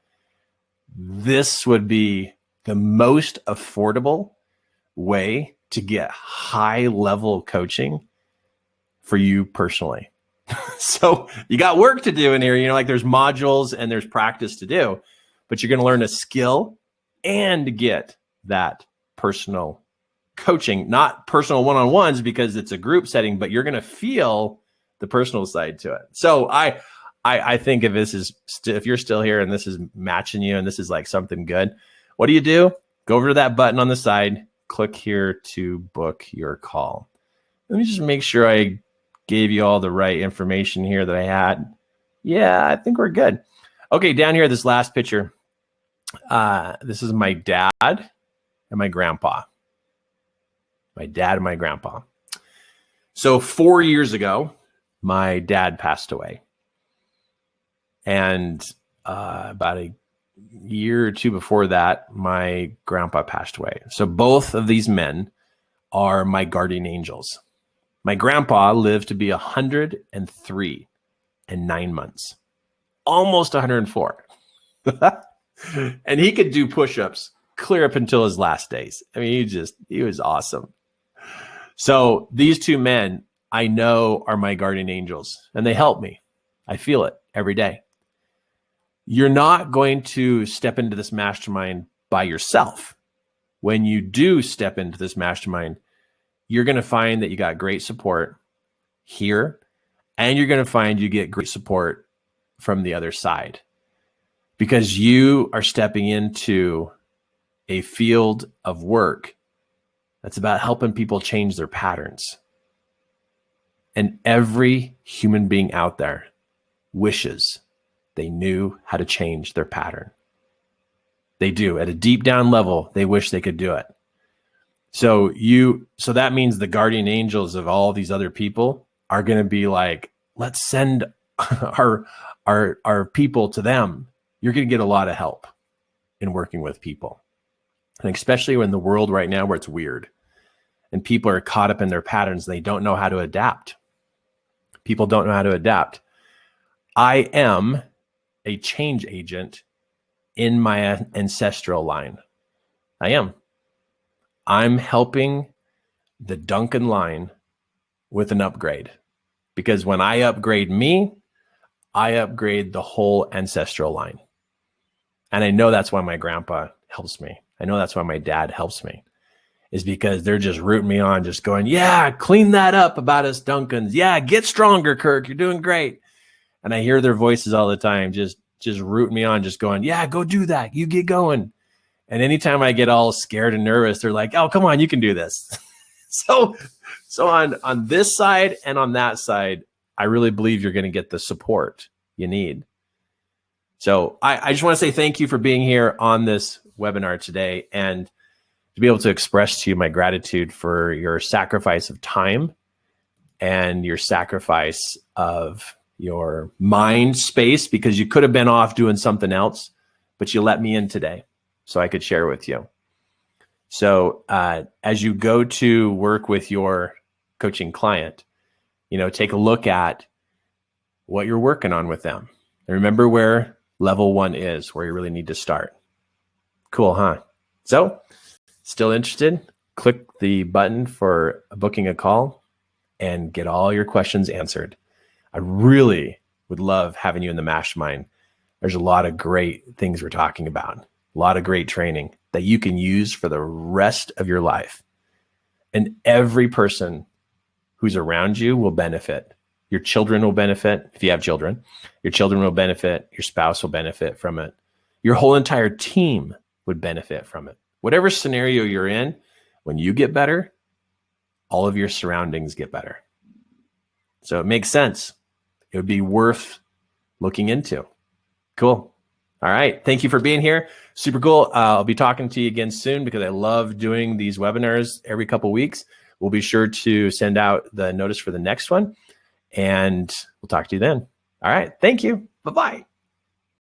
this would be the most affordable way to get high level coaching for you personally. So you got work to do in here. Like there's modules and there's practice to do, but you're going to learn a skill and get that personal coaching, not personal one-on-ones because it's a group setting, but you're going to feel the personal side to it. So I think if this is, if you're still here and this is matching you and this is like something good, what do? Go over to that button on the side, click here to book your call. Let me just make sure I gave you all the right information here that I had. Yeah, I think we're good. Okay, down here, this last picture. This is my dad and my grandpa. My dad and my grandpa. So 4 years ago, my dad passed away. And about year or two before that, my grandpa passed away. So both of these men are my guardian angels. My grandpa lived to be 103 and 9 months, almost 104. And he could do push-ups clear up until his last days. I mean, he was awesome. So these two men I know are my guardian angels, and they help me. I feel it every day. You're not going to step into this mastermind by yourself. When you do step into this mastermind, you're going to find that you got great support here, and you're going to find you get great support from the other side, because you are stepping into a field of work that's about helping people change their patterns. And every human being out there wishes they knew how to change their pattern. They do. At a deep down level, they wish they could do it. So that means the guardian angels of all these other people are going to be like, let's send our people to them. You're going to get a lot of help in working with people. And especially in the world right now where it's weird and people are caught up in their patterns, they don't know how to adapt. People don't know how to adapt. I am a change agent in my ancestral line. I am. I'm helping the Duncan line with an upgrade, because when I upgrade me, I upgrade the whole ancestral line. And I know that's why my grandpa helps me. I know that's why my dad helps me, is because they're just rooting me on, just going, yeah, clean that up about us Duncans. Yeah, get stronger, Kirk. You're doing great. And I hear their voices all the time, just rooting me on, just going, yeah, go do that. You get going. And anytime I get all scared and nervous, they're like, oh, come on, you can do this. So on this side and on that side, I really believe you're going to get the support you need. So I just want to say thank you for being here on this webinar today, and to be able to express to you my gratitude for your sacrifice of time and your sacrifice of your mind space, because you could have been off doing something else, but you let me in today so I could share with you. So as you go to work with your coaching client, take a look at what you're working on with them. And remember where level 1 is, where you really need to start. Cool, huh? So still interested? Click the button for booking a call and get all your questions answered. I really would love having you in the mastermind. There's a lot of great things we're talking about, a lot of great training that you can use for the rest of your life. And every person who's around you will benefit. Your children will benefit if you have children. Your children will benefit. Your spouse will benefit from it. Your whole entire team would benefit from it. Whatever scenario you're in, when you get better, all of your surroundings get better. So it makes sense. It would be worth looking into. Cool. All right. Thank you for being here. Super cool. I'll be talking to you again soon, because I love doing these webinars every couple of weeks. We'll be sure to send out the notice for the next one, and we'll talk to you then. All right. Thank you. Bye-bye.